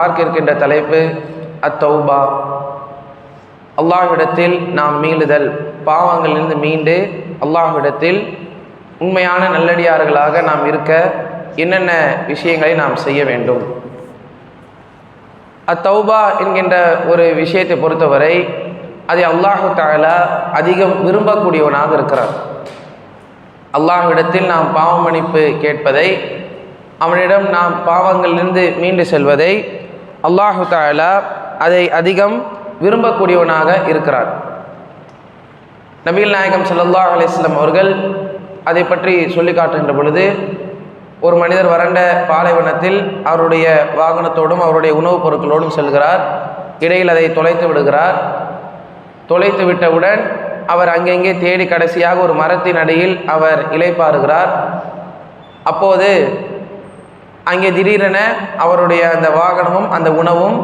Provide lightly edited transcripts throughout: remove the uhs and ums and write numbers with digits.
பார்க்க இருக்கின்ற தலைப்பு அத்தௌபா. அல்லாஹ்விடத்தில் நாம் மீளுதல், பாவங்களிலிருந்து மீண்டு அல்லாஹ்விடத்தில் உண்மையான நல்லடியார்களாக நாம் இருக்க என்னென்ன விஷயங்களை நாம் செய்ய வேண்டும். அத்தௌபா என்கின்ற ஒரு விஷயத்தை பொறுத்தவரை அதை அல்லாஹு தஆலா அதிகம் விரும்பக்கூடியவனாக இருக்கிறார். அல்லாஹ்விடத்தில் நாம் பாவ மன்னிப்பு கேட்பதை, அவனிடம் நாம் பாவங்களிலிருந்து மீண்டு செல்வதை அல்லாஹு தஆலா அதை அதிகம் விரும்பக்கூடியவனாக இருக்கிறார். நபிகள் நாயகம் ஸல்லல்லாஹு அலைஹி வஸல்லம் அவர்கள் அதை பற்றி சொல்லி காட்டுகின்ற பொழுது, ஒரு மனிதர் வறண்ட பாலைவனத்தில் அவருடைய வாகனத்தோடும் அவருடைய உணவுப் பொருட்களோடும் செல்கிறார். இடையில் அதை தொலைத்து விடுகிறார். தொலைத்து விட்டவுடன் அவர் அங்கெங்கே தேடி கடைசியாக ஒரு மரத்தின் அடியில் அவர் இளைப்பாறுகிறார். அப்போது அங்கே திடீரென அவருடைய அந்த வாகனமும் அந்த உணவும்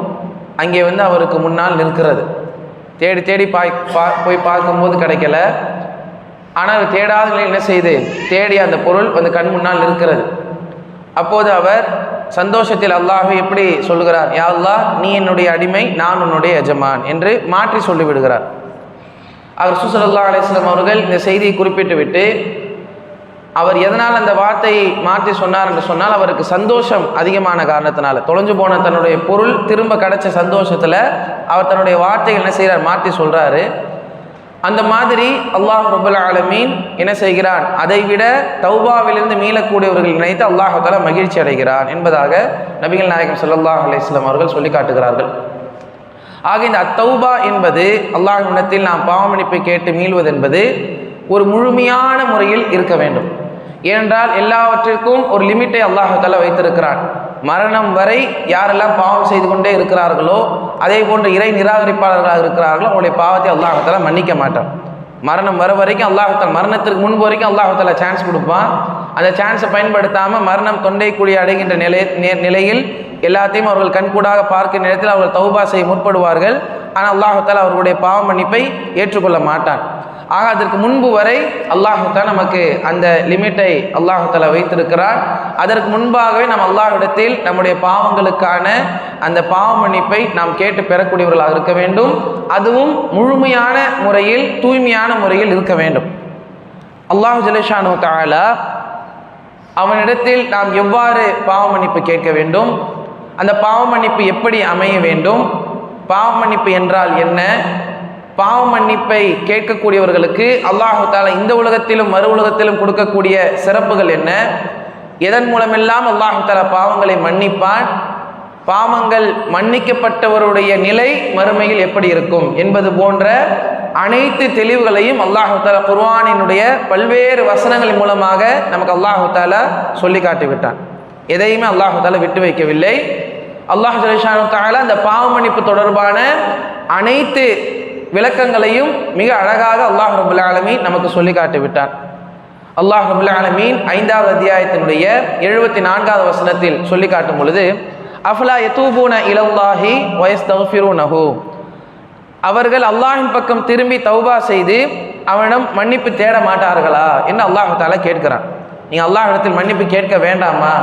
அங்கே அவருக்கு முன்னால் நிற்கிறது. தேடி தேடி போய் பார்க்கும்போது கிடைக்கல. ஆனால் தேடாத நிலையில் என்ன செய்து தேடி அந்த பொருள் கண் முன்னால் நிற்கிறது. அப்போது அவர் சந்தோஷத்தில் அல்லாஹ்வை எப்படி சொல்லுகிறார், யா அல்லாஹ், நீ என்னுடைய அடிமை, நான் உன்னுடைய எஜமான் என்று மாற்றி சொல்லிவிடுகிறார். அவர் ஸல்லல்லாஹு அலைஹி வஸல்லம் அவர்கள் இந்த செய்தியை குறிப்பிட்டு விட்டு, அவர் எதனால் அந்த வார்த்தையை மாற்றி சொன்னார் என்று சொன்னால், அவருக்கு சந்தோஷம் அதிகமான காரணத்தினால, தொலைஞ்சு போன தன்னுடைய பொருள் திரும்ப கிடைச்ச சந்தோஷத்தில் அவர் தன்னுடைய வார்த்தையை என்ன செய்கிறார், மாற்றி சொல்கிறாரு. அந்த மாதிரி அல்லாஹ் ரப்பல் ஆலமீன் என்ன செய்கிறான், அதைவிட தௌபாவிலிருந்து மீளக்கூடியவர்கள் நினைத்து அல்லாஹ் தஆலா மகிழ்ச்சி அடைகிறான் என்பதாக நபிகள் நாயகம் ஸல்லல்லாஹு அலைஹி வஸல்லம் அவர்கள் சொல்லி காட்டுகிறார்கள். ஆக இந்த அத்தௌபா என்பது, அல்லாஹ்விடத்தில் நாம் பாவ மன்னிப்பை கேட்டு மீள்வது என்பது ஒரு முழுமையான முறையில் இருக்க வேண்டும். ஏனென்றால் எல்லாவற்றிற்கும் ஒரு லிமிட்டை அல்லாஹ் தஆலா வைத்திருக்கிறான். மரணம் வரை யாரெல்லாம் பாவம் செய்து கொண்டே இருக்கிறார்களோ, அதே போன்று இறை நிராகரிப்பாளர்களாக இருக்கிறார்களோ, அவங்களுடைய பாவத்தை அல்லாஹ் தஆலா மன்னிக்க மாட்டான். மரணம் வர வரைக்கும் அல்லாஹ் தஆலா, மரணத்திற்கு முன்பு வரைக்கும் அல்லாஹ் தஆலா சான்ஸ் கொடுப்பான். அந்த சான்ஸை பயன்படுத்தாமல் மரணம் தொண்டை குழி அடைகின்ற நிலையில் எல்லாத்தையும் அவர்கள் கண்கூடாக பார்க்கிற நேரத்தில் அவர்கள் தௌபா செய்ய முற்படுவார்கள். ஆனால் அல்லாஹ் தஆலா அவர்களுடைய பாவ மன்னிப்பை ஏற்றுக்கொள்ள மாட்டான். ஆக அதற்கு முன்பு வரை அல்லாஹ் தஆலா நமக்கு அந்த லிமிட்டை அல்லாஹ் தஆலா வைத்திருக்கிறார். அதற்கு முன்பாகவே நாம் அல்லாஹ்விடத்தில் நம்முடைய பாவங்களுக்கான அந்த பாவ மன்னிப்பை நாம் கேட்டு பெறக்கூடியவர்களாக இருக்க வேண்டும். அதுவும் முழுமையான முறையில், தூய்மையான முறையில் இருக்க வேண்டும். அல்லாஹ் ஜல்லஷானு தஆலா அவனிடத்தில் நாம் எவ்வாறு பாவ மன்னிப்பு கேட்க வேண்டும், அந்த பாவ மன்னிப்பு எப்படி அமைய வேண்டும், பாவ மன்னிப்பு என்றால் என்ன, பாவ மன்னிப்பை கேட்கக்கூடியவர்களுக்கு அல்லாஹ் தஆலா இந்த உலகத்திலும் மறு உலகத்திலும் கொடுக்கக்கூடிய சிறப்புகள் என்ன, எதன் மூலமெல்லாம் அல்லாஹ் தஆலா பாவங்களை மன்னிப்பான், பாவங்கள் மன்னிக்கப்பட்டவருடைய நிலை மறுமையில் எப்படி இருக்கும் என்பது போன்ற அனைத்து தெளிவுகளையும் அல்லாஹ் தஆலா குர்ஆனினுடைய பல்வேறு வசனங்கள் மூலமாக நமக்கு அல்லாஹ் தஆலா சொல்லி காட்டிவிட்டான். எதையுமே அல்லாஹ் தஆலா விட்டு வைக்கவில்லை. அல்லாஹ் ஜல்லஷானு தஆலா அந்த பாவ மன்னிப்பு தொடர்பான அனைத்து விளக்கங்களையும் மிக அழகாக அல்லாஹ் ரப்பல் ஆலமீன் நமக்கு சொல்லி காட்டிவிட்டான். அல்லாஹ் ரப்பல் ஆலமீன் 5வது அத்தியாயத்தினுடைய 74வது வசனத்தில் சொல்லி காட்டும் பொழுது, அஃபலா யதூபூன இலல்லாஹி வயஸ்தக்ஃபிரூனஹு, அவர்கள் அல்லாஹ்வின் பக்கம் திரும்பி தௌபா செய்து அவனிடம் மன்னிப்பு தேட மாட்டார்களா என்று அல்லாஹ் தஆலா கேட்கிறான். நீங்கள் அல்லாஹ்விடத்தில் மன்னிப்பு கேட்க வேண்டாமா?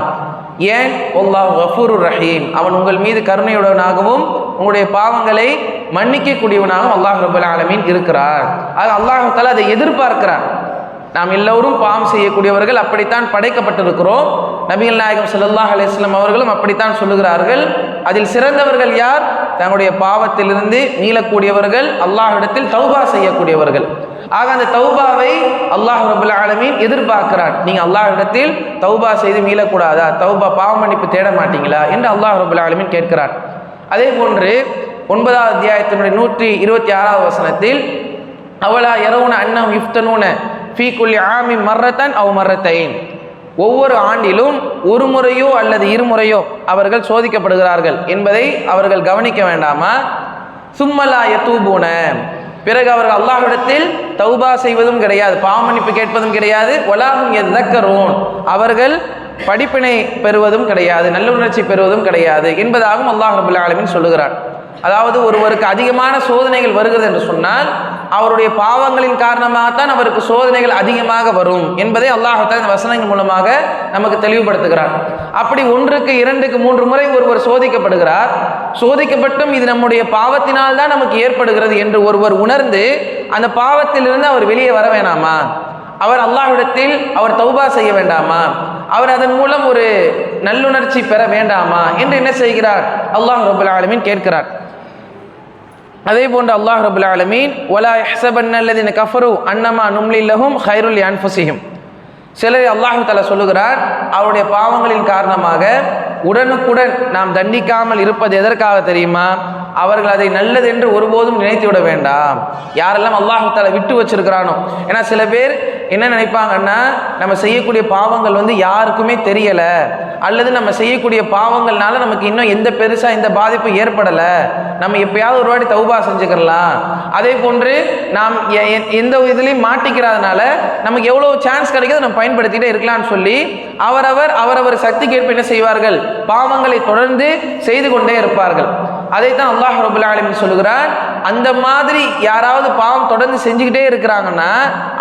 ஏன்? அல்லாஹ் கஃபூருர் ரஹீம், அவன் உங்கள் மீது கருணையுடனாகவும் உங்களுடைய பாவங்களை மன்னிக்கக்கூடியவனாகவும் அல்லாஹ் ரப்பல் ஆலமீன் இருக்கிறார். ஆக அல்லாஹ் தஆலா அதை எதிர்பார்க்கிறான். நாம் எல்லோரும் பாவம் செய்யக்கூடியவர்கள், அப்படித்தான் படைக்கப்பட்டிருக்கிறோம். நபிகள் நாயகம் ஸல்லல்லாஹு அலைஹி வஸல்லம் அவர்களும் அப்படித்தான் சொல்லுகிறார்கள். அதில் சிறந்தவர்கள் யார்? தங்களுடைய பாவத்திலிருந்து மீளக்கூடியவர்கள், அல்லாஹ்விடத்தில் தௌபா செய்யக்கூடியவர்கள். ஆக அந்த தௌபாவை அல்லாஹ் ரப்பல் ஆலமீன் எதிர்பார்க்கிறான். நீங்கள் அல்லாஹ்விடத்தில் தௌபா செய்து மீளக்கூடாதா, தௌபா பாவ மன்னிப்பு தேட மாட்டீங்களா என்று அல்லாஹ் ரப்பல் ஆலமீன் கேட்கிறான். அதே போன்று 9வது அத்தியாயத்தினுடைய 126வது வசனத்தில், அவலா யரவுன அன்னஹும் யுஃப்தனூன ஃபீ குல்லி ஆமின் மர்ரத்தன் அவ் மர்ரத்தைன், ஒவ்வொரு ஆண்டிலும் ஒரு முறையோ அல்லது இருமுறையோ அவர்கள் சோதிக்கப்படுகிறார்கள் என்பதை அவர்கள் கவனிக்க வேண்டாமா? சும்மலா யதூபூன, பிறகு அவர்கள் அல்லாஹ்விடத்தில் தௌபா செய்வதும் கிடையாது, பாவ மன்னிப்பு கேட்பதும் கிடையாது, வலாஹும் யதக்கரூன், அவர்கள் படிப்பினை பெறுவதும் கிடையாது, நல்லுணர்ச்சி பெறுவதும் கிடையாது என்பதாகவும் அல்லாஹ் ரப்பல் ஆலமீன் சொல்லுகிறார். அதாவது ஒருவருக்கு அதிகமான சோதனைகள் வருகிறது என்று சொன்னால் அவருடைய பாவங்களின் காரணமாகத்தான் அவருக்கு சோதனைகள் அதிகமாக வரும் என்பதை அல்லாஹ் தஆலா இந்த வசனங்கள் மூலமாக நமக்கு தெளிவுபடுத்துகிறார். அப்படி 1க்கு 2க்கு 3 முறை ஒருவர் சோதிக்கப்படுகிறார். சோதிக்கப்பட்டும் இது நம்முடைய பாவத்தினால் தான் நமக்கு ஏற்படுகிறது என்று ஒருவர் உணர்ந்து அந்த பாவத்திலிருந்து அவர் வெளியே வர வேணாமா? அவர் அல்லாஹ்விடத்தில் அவர் தௌபா செய்ய வேண்டாமா? அவர் அதன் மூலம் ஒரு நல்லுணர்ச்சி பெற வேண்டாமா என்று என்ன செய்கிறார்? அல்லாஹ் ரப்பல் ஆலமீன் கேட்கிறார். அதே போன்று அல்லாஹ் ரப்பல் ஆலமீன் வலா யஹ்ஸபன்ன அல்லதீன கஃபரு அன்னமா நும்லி லஹும் கைருல் லிஅன்ஃபுஸிஹிம், சிலரை அல்லாஹ் தஆலா சொல்லுகிறார், அவருடைய பாவங்களின் காரணமாக உடனுக்குடன் நாம் தண்டிக்காமல் இருப்பது எதற்காக தெரியுமா? அவர்கள் அதை நல்லது என்று ஒருபோதும் நினைத்து விட வேண்டாம். யாரெல்லாம் அல்லாஹ் தஆலா விட்டு வச்சிருக்கிறானோ, ஏன்னா சில பேர் என்ன நினைப்பாங்கன்னா, நம்ம செய்யக்கூடிய பாவங்கள் யாருக்குமே தெரியலை, அல்லது நம்ம செய்யக்கூடிய பாவங்கள்னால நமக்கு இன்னும் எந்த பெருசாக எந்த பாதிப்பும் ஏற்படலை, நம்ம எப்பயாவது ஒரு வாட்டி தௌபா செஞ்சுக்கலாம், அதே போன்று நாம் எந்த இதுலேயும் மாட்டிக்கிறதுனால நமக்கு எவ்வளோ சான்ஸ் கிடைக்குது நம்ம பயன்படுத்திகிட்டே இருக்கலாம்னு சொல்லி அவரவர் சக்திக்கு ஏற்ப என்ன செய்வார்கள்? பாவங்களை தொடர்ந்து செய்து கொண்டே இருப்பார்கள். அதைத்தான் அல்லாஹ் ரப்பல் ஆலமீன் சொல்லுகிறார், அந்த மாதிரி யாராவது பாவம் தொடர்ந்து செஞ்சுக்கிட்டே இருக்கிறாங்கன்னா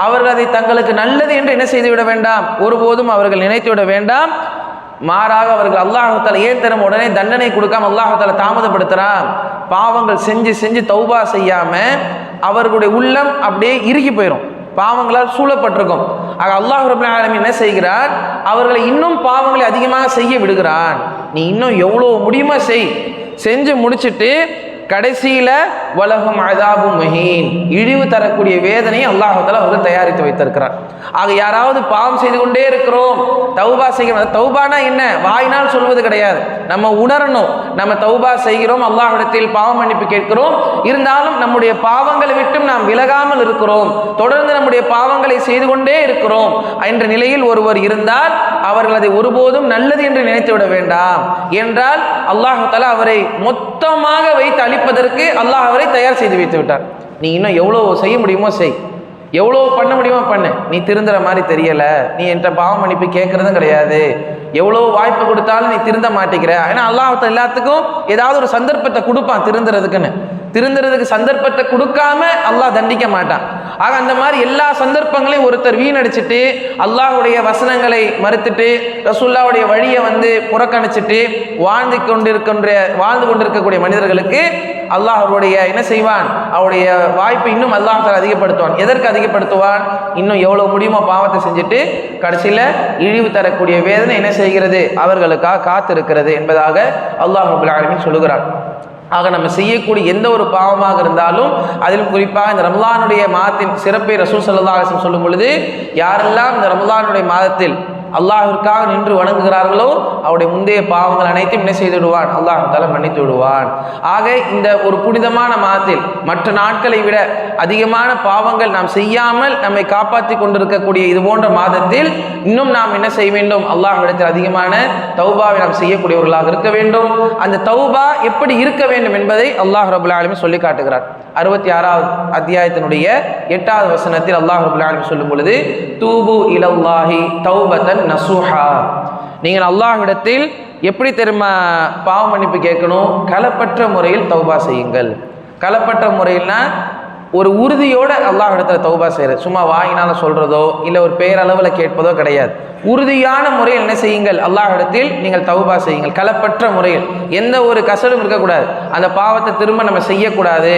அவர்கள் அதை தங்களுக்கு நல்லது என்று என்ன செய்து விட வேண்டாம், ஒருபோதும் அவர்கள் நினைத்து விட வேண்டாம். மாறாக அவர்கள் அல்லாஹ் தஆலா ஏன் தரும் உடனே தண்டனை கொடுக்காம அல்லாஹ் தஆலா தாமதப்படுத்துறான்? பாவங்கள் செஞ்சு செஞ்சு தௌபா செய்யாம அவர்களுடைய உள்ளம் அப்படியே இறுகி போயிடும், பாவங்களால் சூழப்பட்டிருக்கும். ஆக அல்லாஹ் ரப்பல் ஆலமீன் என்ன செய்கிறார்? அவர்களை இன்னும் பாவங்களை அதிகமாக செய்ய விடுகிறான். நீ இன்னும் எவ்வளோ முடியுமா செஞ்சு முடிச்சுட்டு கடைசியில வலஹும் அஸாபும் மஹீன், இழிவு தரக்கூடிய வேதனையை அல்லாஹ் தஆலா அவர்கள் தயாரித்து வைத்திருக்கிறார். ஆக யாராவது பாவம் செய்து கொண்டே இருக்கிறோம், தௌபா செய்கிறோம். தௌபானா என்ன? வாயினால் சொல்வது கிடையாது, நம்ம உணரணும். நம்ம தௌபா செய்கிறோம், அல்லாஹ்விடத்தில் பாவ மன்னிப்பு கேட்கிறோம், இருந்தாலும் நம்முடைய பாவங்களை விட்டும் நாம் விலகாமல் இருக்கிறோம், தொடர்ந்து நம்முடைய பாவங்களை செய்து கொண்டே இருக்கிறோம் என்ற நிலையில் ஒருவர் இருந்தால் அவர்கள் அதை ஒருபோதும் நல்லது என்று நினைத்து விட வேண்டாம். என்றால் அல்லாஹ் தஆலா அவரை மொத்தமாக வைத்து அழிப்பதற்கு அல்லாஹ் அவரை தயார் செய்து வைத்து விட்டார். நீ இன்னும் எவ்வளோ செய்ய முடியுமோ செய், எவ்வளோ பண்ண முடியுமோ பண்ணு, நீ திருந்துற மாதிரி தெரியல, நீ என்ற பாவ மன்னிப்பு கேட்கறதும் கிடையாது, எவ்வளோ வாய்ப்பு கொடுத்தாலும் நீ திருந்த மாட்டேங்கிற. ஏன்னா அல்லாஹ் எல்லாத்துக்கும் ஏதாவது ஒரு சந்தர்ப்பத்தை கொடுப்பான் திருந்துறதுக்கு சந்தர்ப்பத்தை கொடுக்காம அல்லாஹ் தண்டிக்க மாட்டான். ஆக அந்த மாதிரி எல்லா சந்தர்ப்பங்களையும் ஒருத்தர் வீணடிச்சுட்டு அல்லாஹ்வுடைய வசனங்களை மறுத்துட்டு ரசூலுல்லாஹ்வுடைய வழியை புறக்கணிச்சுட்டு வாழ்ந்து கொண்டிருக்கக்கூடிய மனிதர்களுக்கு அல்லாஹ் அவருடைய என்ன செய்வான்? அவருடைய வாய்ப்பை இன்னும் அல்லாஹ் தஆலா அதிகப்படுத்துவான். எதற்கு அதிகப்படுத்துவான்? இன்னும் எவ்வளோ முடியுமோ பாவத்தை செஞ்சுட்டு கடைசியில் இழிவு தரக்கூடிய வேதனை என்ன செய்கிறது? அவர்களுக்காக காத்திருக்கிறது என்பதாக அல்லாஹ் ரப்பல் ஆலமீன் சொல்லுகிறார். ஆக நம்ம செய்யக்கூடிய எந்த ஒரு பாவமாக இருந்தாலும், அதிலும் குறிப்பாக இந்த ரமலானுடைய மாதத்தின் சிறப்பை ரசூல் ஸல்லல்லாஹு அலைஹி வஸல்லம் சொல்லும் பொழுது, யாரெல்லாம் இந்த ரமலானுடைய மாதத்தில் அல்லாஹ்விற்காக நின்று வணங்குகிறார்களோ அவருடைய முந்தைய பாவங்கள் அனைத்தையும் என்ன செய்து விடுவான்? அல்லாஹ் தஆலா மன்னித்து விடுவான். ஆக இந்த ஒரு புனிதமான மாதத்தில் மற்ற நாட்களை விட அதிகமான பாவங்கள் நாம் செய்யாமல் நம்மை காப்பாற்றி கொண்டிருக்கக்கூடிய இது போன்ற மாதத்தில் இன்னும் நாம் என்ன செய்ய வேண்டும்? அல்லாஹ்விடத்தில் அதிகமான தௌபாவை நாம் செய்யக்கூடியவர்களாக இருக்க வேண்டும். அந்த தௌபா எப்படி இருக்க வேண்டும் என்பதை அல்லாஹ் ரப்பல் ஆலமீன் சொல்லி காட்டுகிறார். 66வது அத்தியாயத்தினுடைய 8வது வசனத்தில் அல்லாஹ் ரப்பல் ஆலமீன் சொல்லும் பொழுது, தூபு இலல்லாஹி தௌபத்தன் நசூஹா, நீங்கள் அல்லாஹ்விடத்தில் எப்படி தெரியுமா பாவ மன்னிப்பு கேட்கணும்? களப்பற்ற முறையில் தௌபா செய்யுங்கள். களப்பற்ற முறையில்னா ஒரு உறுதியோடு அல்லாஹ்விடத்தில் தௌபா செய்கிறது, சும்மா வாயினால் சொல்கிறதோ இல்லை ஒரு பேரளவில் கேட்பதோ கிடையாது. உறுதியான முறையில் என்ன செய்யுங்கள்? அல்லாஹ்விடத்தில் நீங்கள் தௌபா செய்யுங்கள். களப்பற்ற முறையில், எந்த ஒரு கசடும் இருக்கக்கூடாது. அந்த பாவத்தை திரும்ப நம்ம செய்யக்கூடாது,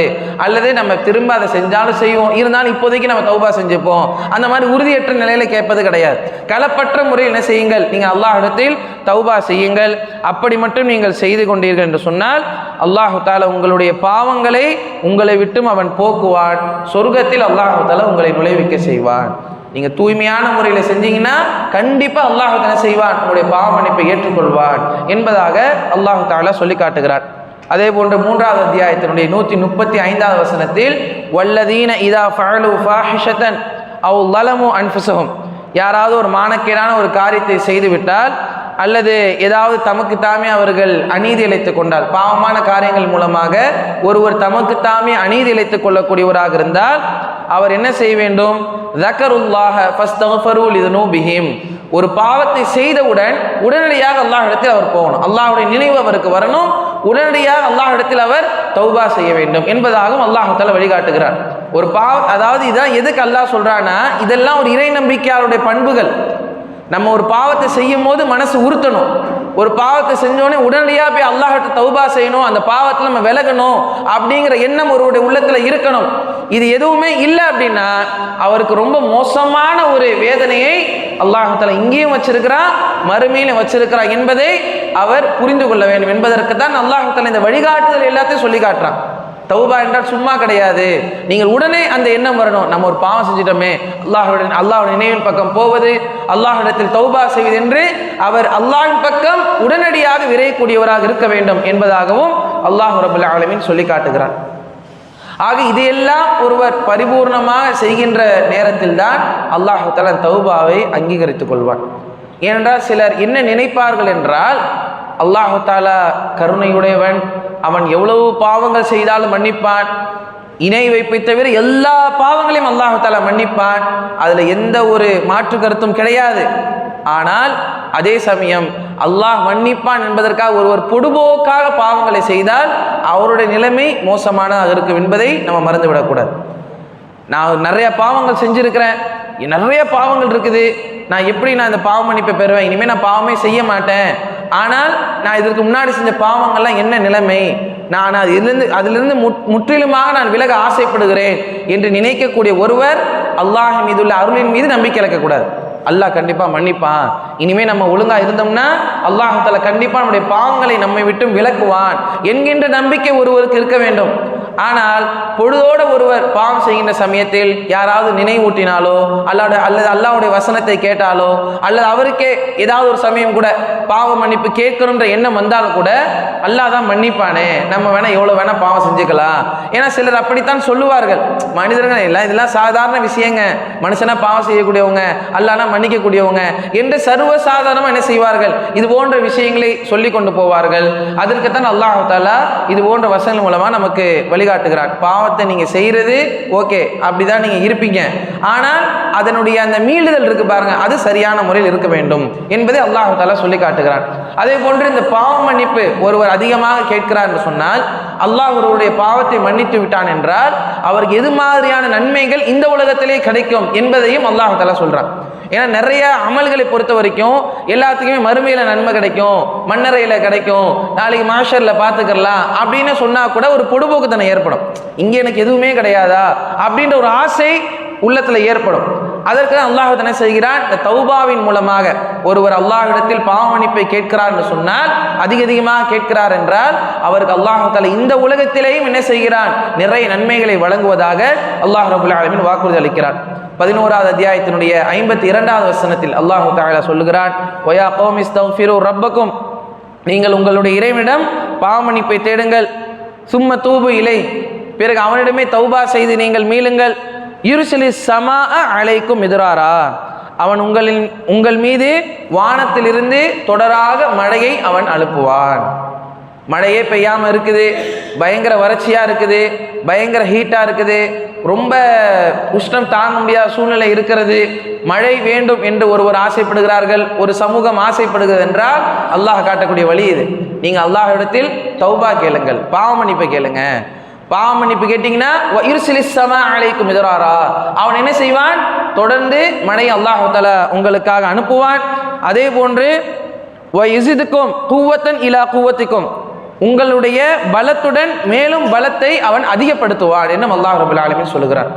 அல்லது நம்ம திரும்ப அதை செஞ்சாலும் செய்வோம், இருந்தாலும் இப்போதைக்கு நம்ம தௌபா செஞ்சுப்போம், அந்த மாதிரி உறுதியற்ற நிலையில் கேட்பது கிடையாது. களப்பற்ற முறையில் என்ன செய்யுங்கள்? நீங்கள் அல்லாஹ்விடத்தில் தௌபா செய்யுங்கள். அப்படி மட்டும் நீங்கள் செய்து கொண்டீர்கள் என்று சொன்னால் அல்லாஹ் தஆலா உங்களுடைய பாவங்களை உங்களை விட்டும் அவன் போக்குவான். சொர்க்கத்தில் அல்லாஹ் தஆலா உங்களை நுழைவிக்க செய்வான். நீங்க தூய்மையான முறையில் செஞ்சீங்கன்னா கண்டிப்பா அல்லாஹ் என்ன செய்வான்? உங்களுடைய பாவ மன்னிப்பை ஏற்றுக்கொள்வான் என்பதாக அல்லாஹ் தஆலா சொல்லி காட்டுகிறார். அதே போன்று 3வது அத்தியாயத்தினுடைய 135வது வசனத்தில், வல்லதீன இதா ஃபஅலு ஃபாஹிஷதன் அவ் ஸலமு அன்ஃபுஸஹும், யாராவது ஒரு மானக்கேடான ஒரு காரியத்தை செய்துவிட்டால் அல்லது ஏதாவது தமக்கு தாமே அவர்கள் அநீதி இழைத்துக் கொண்டால், பாவமான காரியங்கள் மூலமாக ஒருவர் தமக்கு தாமே அநீதி இழைத்துக் கொள்ளக்கூடியவராக இருந்தால் அவர் என்ன செய்ய வேண்டும்? ஸக்கருல்லாஹ ஃபஸ்தக்ஃபரு லிதுனூபிஹிம், ஒரு பாவத்தை செய்தவுடன் உடனடியாக அல்லாஹ்விடத்தில் அவர் போகணும், அல்லாஹ்வுடைய நினைவு அவருக்கு வரணும், உடனடியாக அல்லாஹ்விடத்தில் அவர் தௌபா செய்ய வேண்டும் என்பதாகவும் அல்லாஹ் தஆலா வழிகாட்டுகிறார். ஒரு அதாவது இதான் எதுக்கு அல்லாஹ் சொல்றான்னா, இதெல்லாம் ஒரு இறை நம்பிக்கையாளருடைய பண்புகள். நம்ம ஒரு பாவத்தை செய்யும் போது மனசு உறுத்தணும். ஒரு பாவத்தை செஞ்சோடனே உடனடியாக போய் அல்லாஹ்கிட்ட தௌபா செய்யணும், அந்த பாவத்தில் நம்ம விலகணும் அப்படிங்கிற எண்ணம் ஒருவருடைய உள்ளத்தில் இருக்கணும். இது எதுவுமே இல்லை அப்படின்னா அவருக்கு ரொம்ப மோசமான ஒரு வேதனையை அல்லாஹ் தஆலா இங்கேயும் வச்சிருக்கிறான், மறுமையிலும் வச்சிருக்கிறான் என்பதை அவர் புரிந்து கொள்ள வேண்டும். என்பதற்கு தான் அல்லாஹ் தஆலா இந்த வழிகாட்டுதல் எல்லாத்தையும் சொல்லி காட்டுறான். தௌபா என்றால் சும்மா கிடையாது. நீங்கள் உடனே அந்த எண்ணம் வரணும், நம்ம ஒரு பாவம் செஞ்சிட்டோமே, அல்லாஹ்வுடைய நினைவின் பக்கம் போவது, அல்லாஹ்விடத்தில் தௌபா செய்வது என்று அவர் அல்லாஹ்வின் பக்கம் உடனடியாக விரையக்கூடியவராக இருக்க வேண்டும் என்பதாகவும் அல்லாஹ் ரப்பல் ஆலமீன் சொல்லி காட்டுகிறார். ஆக இதையெல்லாம் ஒருவர் பரிபூர்ணமாக செய்கின்ற நேரத்தில் தான் அல்லாஹ் தஆலா தௌபாவை அங்கீகரித்துக் கொள்வான். ஏனென்றால் சிலர் என்ன நினைப்பார்கள் என்றால், அல்லாஹ் தஆலா கருணையுடையவன், அவன் எவ்வளவு பாவங்கள் செய்தாலும் மன்னிப்பான், இணை வைப்பை தவிர எல்லா பாவங்களையும் அல்லாஹ் தஆலா மன்னிப்பான், அதுல எந்த ஒரு மாற்று கருத்தும் கிடையாது. ஆனால் அதே சமயம் அல்லாஹ் மன்னிப்பான் என்பதற்காக ஒருவர் பொடுபோக்காக பாவங்களை செய்தால் அவருடைய நிலைமை மோசமானதாக இருக்கும் என்பதை நம்ம மறந்து விடக்கூடாது. நான் நிறைய பாவங்கள் செஞ்சிருக்கிறேன், நிறைய பாவங்கள் இருக்குது, நான் எப்படி இந்த பாவ மன்னிப்பை பெறுவேன், இனிமேல் நான் பாவமே செய்ய மாட்டேன், ஆனால் நான் இதற்கு முன்னாடி செஞ்ச பாவங்கள்லாம் என்ன நிலைமை, நான் அதிலிருந்து முற்றிலுமாக நான் விலக ஆசைப்படுகிறேன் என்று நினைக்கக்கூடிய ஒருவர் அல்லாஹ் மீதுள்ள அருளின் மீது நம்பிக்கை இழக்கக்கூடாது. அல்லாஹ் கண்டிப்பாக மன்னிப்பான், இனிமேல் நம்ம ஒழுங்காக இருந்தோம்னா அல்லாஹ் தஆலா கண்டிப்பாக நம்முடைய பாவங்களை நம்மை விட்டு விலக்குவான் என்கின்ற நம்பிக்கை ஒருவருக்கு இருக்க வேண்டும். ஆனால் பொழுதோடு ஒருவர் பாவம் செய்கின்ற சமயத்தில் யாராவது நினைவூட்டினாலோ அல்லது அல்லாஹ்வுடைய வசனத்தை கேட்டாலோ அல்லது அவருக்கே ஏதாவது ஒரு சமயம் கூட பாவ மன்னிப்பு கேட்கணுன்ற எண்ணம் வந்தாலும் கூட அல்லாஹ் தான் மன்னிப்பானே, நம்ம வேணா எவ்வளோ வேணா பாவம் செஞ்சுக்கலாம். ஏன்னா சிலர் அப்படித்தான் சொல்லுவார்கள், மனிதர்கள் எல்லாம் இதெல்லாம் சாதாரண விஷயங்க, மனுஷனா பாவம் செய்யக்கூடியவங்க, அல்லாஹ்னா மன்னிக்கக்கூடியவங்க என்று சர்வசாதாரணமாக என்ன செய்வார்கள், இது போன்ற விஷயங்களை சொல்லி கொண்டு போவார்கள். அதற்குத்தான் அல்லாஹ் தஆலா இது போன்ற வசனங்கள் மூலமாக நமக்கு வழிகாட்டுகிறார். பாவத்தை நீங்க செய்யறது ஓகே, அப்படிதான் நீங்க இருப்பீங்க, ஆனால் அதனுடைய அந்த மீளுதல் இருக்கு பாருங்க, அது சரியான முறையில் இருக்க வேண்டும் என்பதை அல்லாஹ் தஆலா சொல்லி காட்டுகிறார். அதே போன்று இந்த பாவ மன்னிப்பு ஒருவர் அதிகமாக கேட்கிறார் என்று சொன்னால், அல்லாஹ் ஒருவருடைய பாவத்தை மன்னித்து விட்டான் என்றால் அவருக்கு எது மாதிரியான நன்மைகள் இந்த உலகத்திலே கிடைக்கும் என்பதையும் அல்லாஹ் தஆலா சொல்றான். ஏன்னா நிறைய அமல்களை பொறுத்த வரைக்கும் எல்லாத்துக்குமே மறுமையில நன்மை கிடைக்கும், மண்ணறையில கிடைக்கும், நாளைக்கு மாஷர்ல பார்த்துக்கலாம் அப்படின்னு சொன்னா கூட ஒரு பொடுபோக்குத்தனம் ஏற்படும். இங்கே எனக்கு எதுவுமே கிடையாதா அப்படின்ற ஒரு ஆசை உள்ளத்துல ஏற்படும். அதற்கு அல்லாஹ் என்ன செய்கிறான், இந்த தௌபாவின் மூலமாக ஒருவர் அல்லாஹ்விடத்தில் பாவ மன்னிப்பை கேட்கிறார் என்று சொன்னால், அதிகமாக கேட்கிறார் என்றால் அவருக்கு அல்லாஹ் தஆலா இந்த உலகத்திலேயும் என்ன செய்கிறான், நிறைய நன்மைகளை வழங்குவதாக அல்லாஹ் ரப்பல் ஆலமீன் வாக்குறுதி அளிக்கிறார். 11வது அத்தியாயத்தினுடைய 52வது வசனத்தில் அல்லாஹ் தஆலா சொல்லுகிறான், வயா கௌமி இஸ்தக்ஃபிரு ரப்பக்கும், நீங்கள் உங்களுடைய இறைவனிடம் பாவ மன்னிப்பை தேடுங்கள், சும்ம தூபு இலை, பிறகு அவனிடமே தௌபா செய்து நீங்கள் மீளுங்கள், யுர்சிலி ஸமாஅ அலைக்கும் மித்ராரா, அவன் உங்கள் மீது வானத்திலிருந்து தொடராக மழையை அவன் அனுப்புவான். மழையே பெய்யாமல் இருக்குது, பயங்கர வறட்சியாக இருக்குது, பயங்கர ஹீட்டாக இருக்குது, ரொம்ப உஷ்ணம் தாங்க முடியாத சூழ்நிலை இருக்கிறது, மழை வேண்டும் என்று ஒருவர் ஆசைப்படுகிறார்கள், ஒரு சமூகம் ஆசைப்படுகிறது என்றால் அல்லாஹ் காட்டக்கூடிய வழி இது. நீங்கள் அல்லாஹ்விடத்தில் தௌபா கேளுங்கள், பாவ மன்னிப்பை கேளுங்க. பாவ மன்னிப்பு கேட்டீங்கன்னா அலைக்கும் மித்ராரா, அவன் என்ன செய்வான், தொடர்ந்து மழை அல்லாஹ் தஆலா உங்களுக்காக அனுப்புவான். அதே போன்று வயசிதுக்கும் குவத்தன் இலா குவத்திக்கும், உங்களுடைய பலத்துடன் மேலும் பலத்தை அவன் அதிகப்படுத்துவான் என்று அல்லாஹ் ரப்பல் ஆலமீன் சொல்லுகிறான்.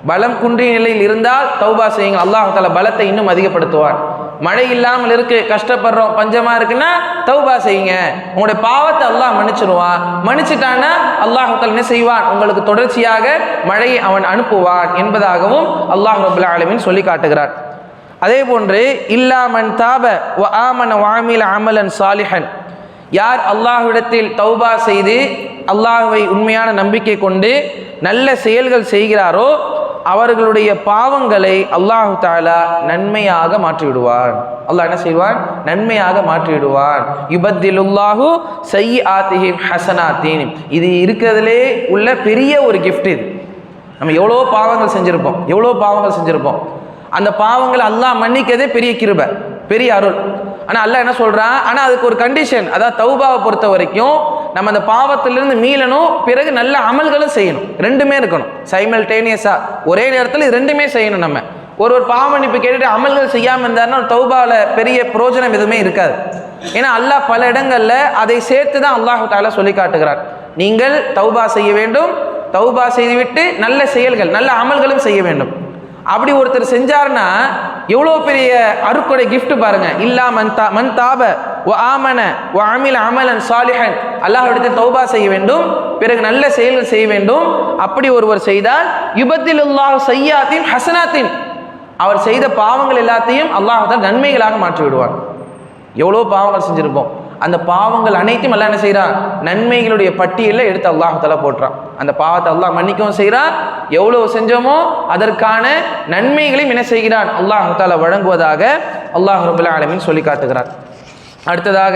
பலம் குன்றிய நிலையில் இருந்தால் தௌபா செய்யுங்க, அல்லாஹ் தஆலா பலத்தை இன்னும் அதிகப்படுத்துவான். மழை இல்லாமல் இருக்கு, கஷ்டப்படுறோம், பஞ்சமா இருக்குன்னா தௌபா செய்யுங்க, உங்களுடைய பாவத்தை அல்லாஹ் மன்னிச்சிடுவான். மன்னிச்சிட்டான்னா அல்லாஹ் தஆலா என்ன செய்வான், உங்களுக்கு தொடர்ச்சியாக மழையை அவன் அனுப்புவான் என்பதாகவும் அல்லாஹ் ரப்பல் ஆலமீன் சொல்லி காட்டுகிறார். அதே போன்று இல்லா மன் தாப வ ஆமன வ அமில அமலன் சாலிஹன், யார் அல்லாஹ்விடத்தில் தௌபா செய்து அல்லாஹ்வை உண்மையான நம்பிக்கை கொண்டு நல்ல செயல்கள் செய்கிறாரோ அவர்களுடைய பாவங்களை அல்லாஹ் தஆலா நன்மையாக மாற்றிவிடுவான். அல்லாஹ் என்ன செய்வான், நன்மையாக மாற்றிவிடுவான். யுபத்திலுல்லாஹு சய்யிஆத்திஹிம் ஹஸனாத்தீன், இது இருக்கிறதுலே உள்ள பெரிய ஒரு கிஃப்ட். இது நம்ம எவ்வளோ பாவங்கள் செஞ்சிருப்போம், அந்த பாவங்களை அல்லாஹ் மன்னிக்கிறதே பெரிய கிருபை, பெரிய அருள். ஆனால் அல்லாஹ் என்ன சொல்றான், ஆனால் அதுக்கு ஒரு கண்டிஷன், அதாவது தௌபாவை பொறுத்த வரைக்கும் நம்ம அந்த பாவத்திலிருந்து மீளணும், பிறகு நல்ல அமல்களும் செய்யணும். ரெண்டுமே இருக்கணும் சைமல்டேனியஸா, ஒரே நேரத்தில் இது ரெண்டுமே செய்யணும். நம்ம ஒரு பாவ மன்னிப்பு கேட்டுட்டு அமல்கள் செய்யாமல் இருந்தாருன்னா தௌபால பெரிய பிரயோஜனம் எதுவுமே இருக்காது. ஏன்னா அல்லாஹ் பல இடங்கள்ல அதை சேர்த்து தான் அல்லாஹு தஆலா சொல்லி காட்டுகிறார். நீங்கள் தௌபா செய்ய வேண்டும், தௌபா செய்துவிட்டு நல்ல செயல்கள் நல்ல அமல்களும் செய்ய வேண்டும். அப்படி ஒருத்தர் செஞ்சாருன்னா எவ்வளோ பெரிய அருக்கொடை கிஃப்ட் பாருங்க. இல்லா மன் தாப வ ஆமன வ அமில அமலன் சாலிஹன், அல்லாஹ்விடத்தில் தௌபா செய்ய வேண்டும், பிறகு நல்ல செயல்கள் செய்ய வேண்டும். அப்படி ஒருவர் செய்தால் யுபத்திலுல்லாஹு சய்யாத்தின் ஹசனாத்தின், அவர் செய்த பாவங்கள் எல்லாத்தையும் அல்லாஹ் நன்மைகளாக மாற்றி விடுவார். எவ்வளோ பாவங்கள் செஞ்சிருப்போம், அந்த பாவங்கள் அனைத்தையும் அல்லாஹ் என்ன செய்கிறான், நன்மைகளுடைய பட்டியலில் எடுத்து அல்லாஹ் தஆலா போட்டுறான். அந்த பாவத்தை அல்லாஹ் மன்னிக்கவும் செய்கிறான், எவ்வளவு செஞ்சோமோ அதற்கான நன்மைகளையும் என்ன செய்கிறான் அல்லாஹ் தஆலா வழங்குவதாக அல்லாஹ் ரப்பல் ஆலமீன் சொல்லி காட்டுகிறார். அடுத்ததாக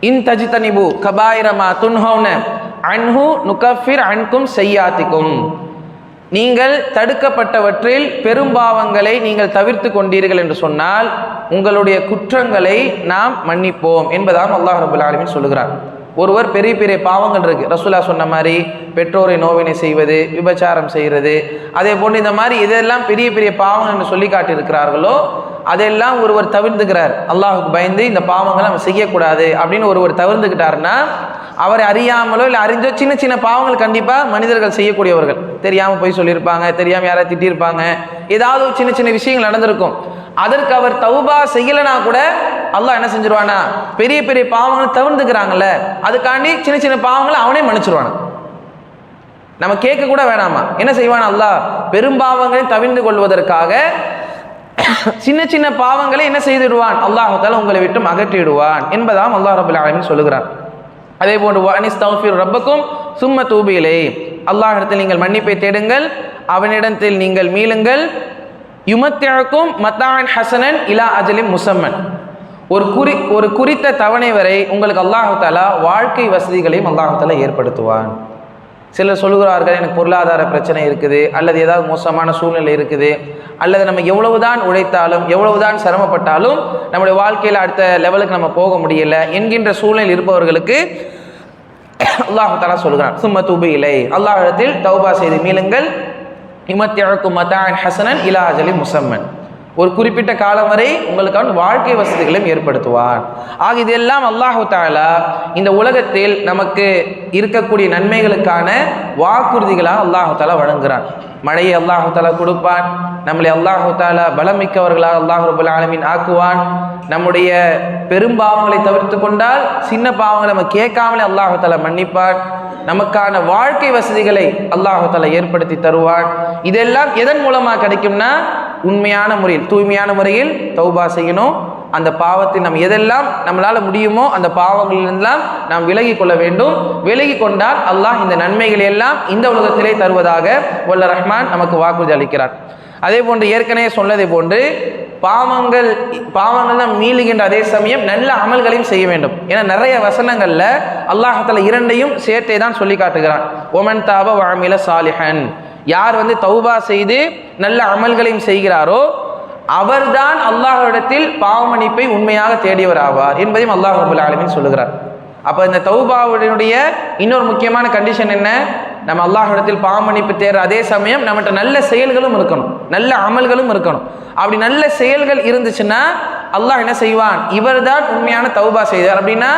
இன் தஜ்தனிபு கபாயிர மா துன்ஹவுன அன்ஹு நுகஃபிர் அன்கும் செய்யாத்திக்கும், நீங்கள் தடுக்கப்பட்டவற்றில் பெரும்பாவங்களை நீங்கள் தவிர்த்து கொண்டீர்கள் என்று சொன்னால் உங்களுடைய குற்றங்களை நாம் மன்னிப்போம் என்பதாக அல்லாஹ் ரப்பல் ஆலமீன் சொல்லுகிறார். ஒருவர் பெரிய பெரிய பாவங்கள் இருக்கு, ரசூலா சொன்ன மாதிரி பெற்றோரை நோவினை செய்வது, விபச்சாரம் செய்கிறது, அதே போன்று இந்த மாதிரி இதெல்லாம் பெரிய பெரிய பாவங்கள் என்று சொல்லி காட்டியிருக்கிறார்களோ அதெல்லாம் ஒருவர் தவிர்த்துக்கிறார். அல்லாஹுக்கு பயந்து இந்த பாவங்களை நம்ம செய்யக்கூடாது அப்படின்னு ஒருவர் தவிர்த்துக்கிட்டாருன்னா அவரை அறியாமலோ இல்லை அறிஞ்சோ சின்ன சின்ன பாவங்கள் கண்டிப்பாக மனிதர்கள் செய்யக்கூடியவர்கள், தெரியாமல் போய் சொல்லியிருப்பாங்க, தெரியாமல் யாராவது திட்டியிருப்பாங்க, ஏதாவது ஒரு சின்ன சின்ன விஷயங்கள் நடந்திருக்கும். அதற்கு அவர் தௌபா செய்யலைனா கூட அல்லாஹ் என்ன செஞ்சிருவானா, பெரிய பெரிய பாவங்களை தவிர்த்துக்கிறாங்கல்ல, அதுக்காண்டி சின்ன சின்ன பாவங்களை அவனே மன்னிச்சிருவானா. நம்ம கேட்க கூட வேணாமா, என்ன செய்வான் அல்லாஹ், பெரும்பாவங்களை தவிர்த்து கொள்வதற்காக சின்ன சின்ன பாவங்களை என்ன செய்திடுவான் அல்லாஹ் தஆலா உங்களை விட்டு அகற்றிடுவான் என்பதாம் அல்லாஹ் ரப்பல் ஆலமீன் சொல்லுகிறான். அதே போன்று வஅனிஸ்தக்ஃபிர் ரப்பக்கும் சும்ம தூபு இலைஹி, அல்லாஹ்விடத்தில் நீங்கள் மன்னிப்பை தேடுங்கள், அவனிடத்தில் நீங்கள் மீளுங்கள். யுமத்திஅக்கும் மத்தான் ஹசனன் இலா அஜலின் முஸம்மன், ஒரு குறித்த தவணை வரை உங்களுக்கு அல்லாஹ் தஆலா வாழ்க்கை வசதிகளையும் அல்லாஹ் தஆலா ஏற்படுத்துவான். சிலர் சொல்கிறார்கள் எனக்கு பொருளாதார பிரச்சனை இருக்குது, அல்லது ஏதாவது மோசமான சூழ்நிலை இருக்குது, அல்லது நம்ம எவ்வளவுதான் உழைத்தாலும் எவ்வளவுதான் சிரமப்பட்டாலும் நம்முடைய வாழ்க்கையில் அடுத்த லெவலுக்கு நம்ம போக முடியல என்கின்ற சூழ்நிலை இருப்பவர்களுக்கு அல்லாஹ் தஆலா சொல்கிறான் சும்ம தூபு இலைஹி, அல்லாஹ்விடத்தில் தௌபா செய்து மீளுங்கள். யுமத்திஅக்கும் மத்தான் ஹசனன் இலா அஜலின் முஸம்மன், ஒரு குறிப்பிட்ட காலம் வரை உங்களுக்கான வாழ்க்கை வசதிகளையும் ஏற்படுத்துவான். ஆக இதெல்லாம் அல்லாஹு தஆலா இந்த உலகத்தில் நமக்கு இருக்கக்கூடிய நன்மைகளுக்கான வாக்குறுதிகளாக அல்லாஹு தஆலா வழங்குகிறான். மழையை அல்லாஹு தஆலா கொடுப்பான், நம்மளை அல்லாஹு தஆலா பலமிக்கவர்களாக அல்லாஹ் ரப்பல் ஆலமீன் ஆக்குவான். நம்முடைய பெரும்பாவங்களை தவிர்த்து கொண்டால் சின்ன பாவங்களை நம்ம கேட்காமலே அல்லாஹு தஆலா மன்னிப்பான். நமக்கான வாழ்க்கை வசதிகளை அல்லாஹு தஆலா ஏற்படுத்தி தருவான். இதெல்லாம் எதன் மூலமாக கிடைக்கும்னா உண்மையான முறையில் தூய்மையான முறையில் தௌபா செய்யணும். அந்த பாவத்தை நம்ம எதெல்லாம் நம்மளால் முடியுமோ அந்த பாவங்களிலெல்லாம் நாம் விலகி கொள்ள வேண்டும். விலகி கொண்டால் அல்லாஹ் இந்த நன்மைகளை எல்லாம் இந்த உலகத்திலே தருவதாக வல்ல ரஹ்மான் நமக்கு வாக்குறுதி அளிக்கிறார். அதே போன்று ஏற்கனவே சொன்னதை போன்று பாவங்கள் நாம் மீளுகின்ற அதே சமயம் நல்ல அமல்களையும் செய்ய வேண்டும். ஏன்னா நிறைய வசனங்கள்ல அல்லாஹ் தஆலா இரண்டையும் சேர்த்தே தான் சொல்லி காட்டுகிறான். ஒமன் தாப வ அமில சாலிஹன், யார் தௌபா செய்து நல்ல அமல்களையும் செய்கிறாரோ அவர்தான் அல்லாஹ்விடத்தில் பாவமன்னிப்பை உண்மையாக தேடியவர் ஆவார் என்பதையும் அல்லாஹ் ரப்பல் ஆலமீன் சொல்லுகிறார். அப்போ இந்த தௌபாவுடைய இன்னொரு முக்கியமான கண்டிஷன் என்ன, நம்ம அல்லாஹ்விடத்தில் பாவமன்னிப்பு தேடுற அதே சமயம் நம்மகிட்ட நல்ல செயல்களும் இருக்கணும், நல்ல அமல்களும் இருக்கணும். அப்படி நல்ல செயல்கள் இருந்துச்சுன்னா அல்லாஹ் என்ன செய்வான், இவர் தான் உண்மையான தௌபா செய்தார் அப்படின்னா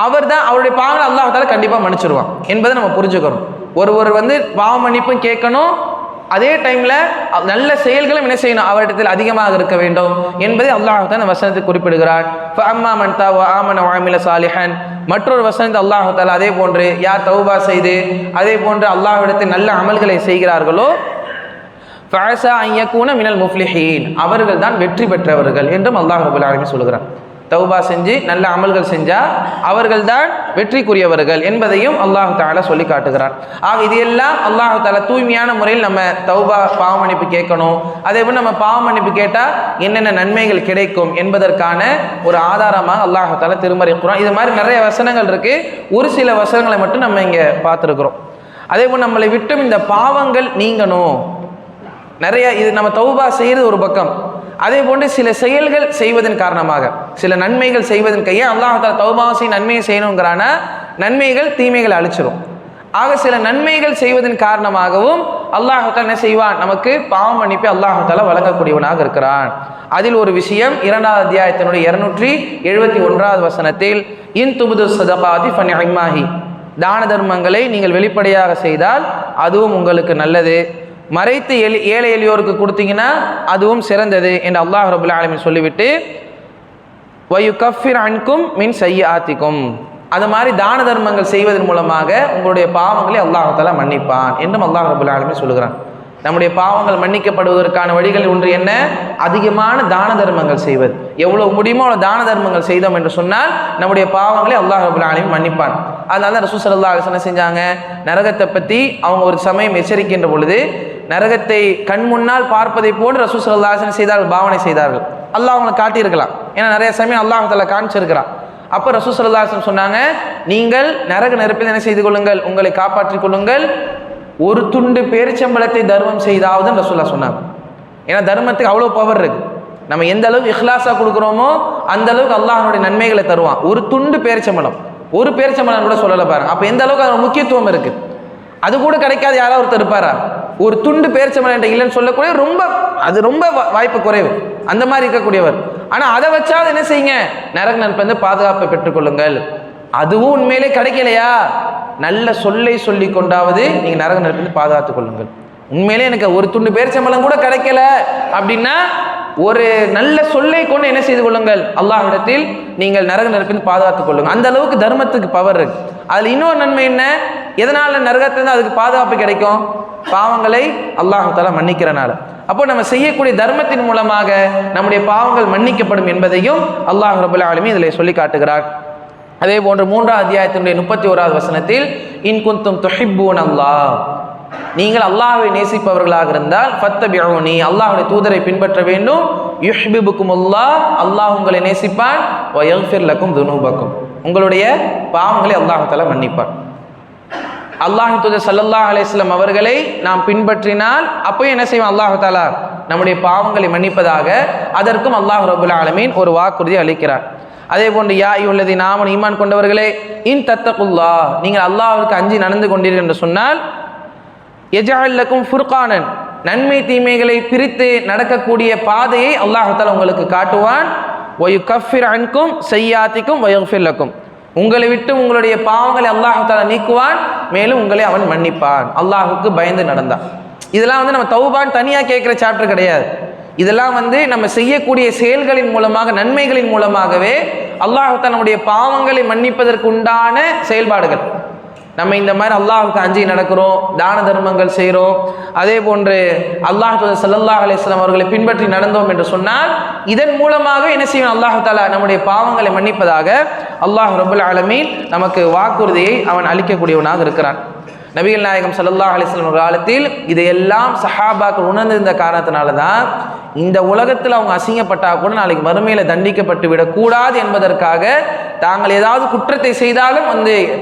அவர் தான் அவருடைய பாவங்களை அல்லாஹ் தஆலா கண்டிப்பாக மன்னிச்சிருவான் என்பதை நம்ம புரிஞ்சுக்கணும். ஒருவர் பாவ மன்னிப்பும் கேட்கணும், அதே டைம்ல நல்ல செயல்களும் என்ன செய்யணும், அவரிடத்தில் அதிகமாக இருக்க வேண்டும் என்பதை அல்லாஹ் தஆலா வசனத்தில் குறிப்பிடுகிறார். ஃபஅம்மா மன் தாவ ஆமன வ அமில சாலிஹன், மற்றொரு வசனத்தில் அல்லாஹ் தஆலா அதே போன்று யார் தௌபா செய்து அதே போன்று அல்லாஹ்விடத்தில் நல்ல அமல்களை செய்கிறார்களோ ஃபஅஸா அன் யகூன மினல் முஃப்லிஹீன், அவர்கள் தான் வெற்றி பெற்றவர்கள் என்றும் அல்லாஹ் ரப்பல் ஆலமீன் சொல்கிறார். தௌபா செஞ்சு நல்ல அமல்கள் செஞ்சா அவர்கள் தான் வெற்றிக்குரியவர்கள் என்பதையும் அல்லாஹ் தஆலா சொல்லி காட்டுகிறார். ஆக இது எல்லாம் அல்லாஹ் தஆலா தூய்மையான முறையில் நம்ம தௌபா பாவ மன்னிப்பு கேட்கணும். அதே போல் நம்ம பாவ மன்னிப்பு கேட்டால் என்னென்ன நன்மைகள் கிடைக்கும் என்பதற்கான ஒரு ஆதாரமாக அல்லாஹ் தஆலா திருமறை குர்ஆன் இது மாதிரி நிறைய வசனங்கள் இருக்கு. ஒரு சில வசனங்களை மட்டும் நம்ம இங்கே பார்த்துருக்குறோம். அதே போல் நம்மளை விட்டும் இந்த பாவங்கள் நீங்கணும். நிறைய இது நம்ம தௌபா செய்கிறது ஒரு பக்கம், அதே போன்று சில செயல்கள் செய்வதன் காரணமாக, சில நன்மைகள் செய்வதன் கையை அல்லாஹ் தஆலா தௌபா செய் நன்மையை செய்யணுங்கிறான, நன்மைகள் தீமைகளை அழிச்சிரும். ஆக சில நன்மைகள் செய்வதன் காரணமாகவும் அல்லாஹ் தஆலா என்ன செய்வான், நமக்கு பாவ மன்னிப்பை அல்லாஹ் தஆலா வழங்கக்கூடியவனாக இருக்கிறான். அதில் ஒரு விஷயம் 2வது அத்தியாயத்தினுடைய 271வது வசனத்தில், இன் துபுது ஸதகாதி ஃபனிஅம்மாஹி, தான தர்மங்களை நீங்கள் வெளிப்படையாக செய்தால் அதுவும் உங்களுக்கு நல்லது, மறைத்து ஏழை எளியோருக்கு கொடுத்தீங்கன்னா அதுவும் சிறந்தது என்று அல்லாஹ் ரப்பல் ஆலமீன் சொல்லிவிட்டு, வயுகஃபிர் அன்கும் மின் சய்யிஆத்திக்கும், அது மாதிரி தான தர்மங்கள் செய்வதன் மூலமாக உங்களுடைய பாவங்களை அல்லாஹ் தஆலா மன்னிப்பான் என்றும் அல்லாஹ் ரப்பல் ஆலமீன் சொல்லுகிறான். நம்முடைய பாவங்கள் மன்னிக்கப்படுவதற்கான வழிகள் ஒன்று என்ன? அதிகமான தான தர்மங்கள் செய்வது. எவ்வளவு முடியுமோ அவ்வளோ தான தர்மங்கள் செய்தோம் என்று சொன்னால் நம்முடைய பாவங்களை அல்லாஹ் ரப்பல் ஆலமீன் மன்னிப்பான். அதனால தான் ரசூல் ஸல்லல்லாஹு அலைஹி வஸல்லம் செஞ்சாங்க, நரகத்தை பற்றி அவங்க ஒரு சமயம் எச்சரிக்கின்ற பொழுது நரகத்தை கண் முன்னால் பார்ப்பதை போன்று ரசூல் ஸல்லல்லாஹு அலைஹி வஸல்லம் செய்தார்கள், பாவனை செய்தார்கள். அல்லாஹ் அவங்களை காட்டியிருக்கலாம், ஏன்னா நிறைய சமயம் அல்லாஹ் தஆலா காமிச்சிருக்கிறான். அப்போ ரசூல் ஸல்லல்லாஹு அலைஹி வஸல்லம் சொன்னாங்க, நீங்கள் நரக நெருப்பில் என்ன செய்து கொள்ளுங்கள், உங்களை காப்பாற்றிக் கொள்ளுங்கள், ஒரு துண்டு பேரிச்சம்பழத்தை தர்மம் செய்தாவது ரசூலுல்லாஹ் சொன்னாங்க. ஏன்னா தர்மத்துக்கு அவ்வளோ பவர் இருக்கு. நம்ம எந்த அளவுக்கு இஹ்லாஸா கொடுக்குறோமோ அந்த அளவுக்கு அல்லாஹ்வுடைய நன்மைகளை தருவான். ஒரு துண்டு பேரிச்சம்பழம், ஒரு பேரிச்சம்பழம் கூட சொல்லலை பாருங்க. அப்போ எந்த அளவுக்கு அதோட முக்கியத்துவம் இருக்கு. அது கூட கிடைக்காத யாராவது ஒருத்தர் இருப்பாரா? ஒரு துண்டு பேரிச்சம்பழம் இல்லைன்னு சொல்லக்கூடிய ரொம்ப வாய்ப்பு குறைவு, அந்த மாதிரி இருக்கக்கூடியவர். ஆனால் அதை வச்சாவது என்ன செய்யுங்க, நரக நெருப்பிலிருந்து பாதுகாப்பை பெற்றுக்கொள்ளுங்கள். அதுவும் உண்மையிலே கிடைக்கலையா, நல்ல சொல்லை சொல்லி கொண்டாவது நீங்கள் நரக நெருப்பிலிருந்து பாதுகாத்துக் கொள்ளுங்கள். உண்மையிலே எனக்கு ஒரு துண்டு பேரிச்சம்பழம் கூட கிடைக்கல அப்படின்னா ஒரு நல்ல சொல்லை கொண்டு என்ன செய்து கொள்ளுங்கள், அல்லாஹ்விடத்தில் நீங்கள் நரக நெருப்பிலிருந்து பாதுகாத்துக் கொள்ளுங்கள். அந்த அளவுக்கு தர்மத்துக்கு பவர் இருக்கு. அதில் இன்னொரு நன்மை என்ன, எதனால நரகத்திலிருந்து அதுக்கு பாதுகாப்பு கிடைக்கும்? பாவங்களை அல்லாஹ் தஆலா மன்னிக்கிறனால. அப்போ நம்ம செய்யக்கூடிய தர்மத்தின் மூலமாக நம்முடைய பாவங்கள் மன்னிக்கப்படும் என்பதையும் அல்லாஹ் ரப்பல் ஆலமீன் இதில் சொல்லி காட்டுகிறார். அதே போன்று 3வது அத்தியாயத்தினுடைய 31வது வசனத்தில், இன் குன்தும் துஹிப்பூன அல்லாஹ், நீங்கள் அல்லாஹ்வை நேசிப்பவர்களாக இருந்தால் ஃபத்தபிஊனி, அல்லாஹ்வுடைய தூதரை பின்பற்ற வேண்டும், யுஹ்பிபுக்குமுல்லாஹ், அல்லாஹ் உங்களை நேசிப்பான், வ யக்ஃபிர் லக்கும் துனூபக்கும், உங்களுடைய பாவங்களை அல்லாஹ் தஆலா மன்னிப்பான். அல்லாஹ்வின் தூதர் ஸல்லல்லாஹு அலைஹி வஸல்லம் அவர்களை நாம் பின்பற்றினால் அப்போ என்ன செய்வோம், அல்லாஹ் தஆலா நம்முடைய பாவங்களை மன்னிப்பதாக அதற்கும் அல்லாஹ் ரப்பல் ஆலமீன் ஒரு வாக்குறுதி அளிக்கிறார். அதே போன்று யா அய்யுஹல்லதீன ஆமனூ, ஈமான் கொண்டவர்களே, இன் தத்தகுல்லாஹ், நீங்கள் அல்லாஹ்வுக்கு அஞ்சி நடந்து கொண்டீர்கள் என்று சொன்னால், யஜஅல் லக்கும் ஃபுர்கானன், நன்மை தீமைகளை பிரித்து நடக்கக்கூடிய பாதையை அல்லாஹ் தஆலா உங்களுக்கு காட்டுவான், வ யுகஃபிர் அன்கும் சய்யிஆத்திக்கும் வ யக்ஃபிர் லக்கும், உங்களை விட்டு உங்களுடைய பாவங்களை அல்லாஹ் தஆலா நீக்குவான், மேலும் உங்களை அவன் மன்னிப்பான். அல்லாஹ்வுக்கு பயந்து நடந்தான். இதெல்லாம் நம்ம தௌபான் தனியாக கேட்குற சாப்டர் கிடையாது. இதெல்லாம் நம்ம செய்யக்கூடிய செயல்களின் மூலமாக, நன்மைகளின் மூலமாகவே அல்லாஹ் தஆலா நம்முடைய பாவங்களை மன்னிப்பதற்கு உண்டான செயல்பாடுகள். நம்ம இந்த மாதிரி அல்லாஹ்வுக்கு அஞ்சி நடக்கிறோம், தான தர்மங்கள் செய்கிறோம், அதே போன்று அல்லாஹ் ஸல்லல்லாஹு அலைஹி வஸல்லம் அவர்களை பின்பற்றி நடந்தோம் என்று சொன்னால் இதன் மூலமாக என்ன செய்யும், அல்லாஹ் தஆலா நம்முடைய பாவங்களை மன்னிப்பதாக அல்லாஹ் ரப்பல் ஆலமீன் நமக்கு வாக்குறுதியை அவன் அளிக்கக்கூடியவனாக இருக்கிறான். நபிகள் நாயகம் ஸல்லல்லாஹு அலைஹி வஸல்லம் காலத்தில் இதையெல்லாம் சஹாபாக்கள் உணர்ந்திருந்த காரணத்தினால தான் இந்த உலகத்தில் அவங்க அசிங்கப்பட்டா கூட நாளைக்கு மறுமையில் தண்டிக்கப்பட்டு விடக்கூடாது என்பதற்காக தாங்கள் ஏதாவது குற்றத்தை செய்தாலும்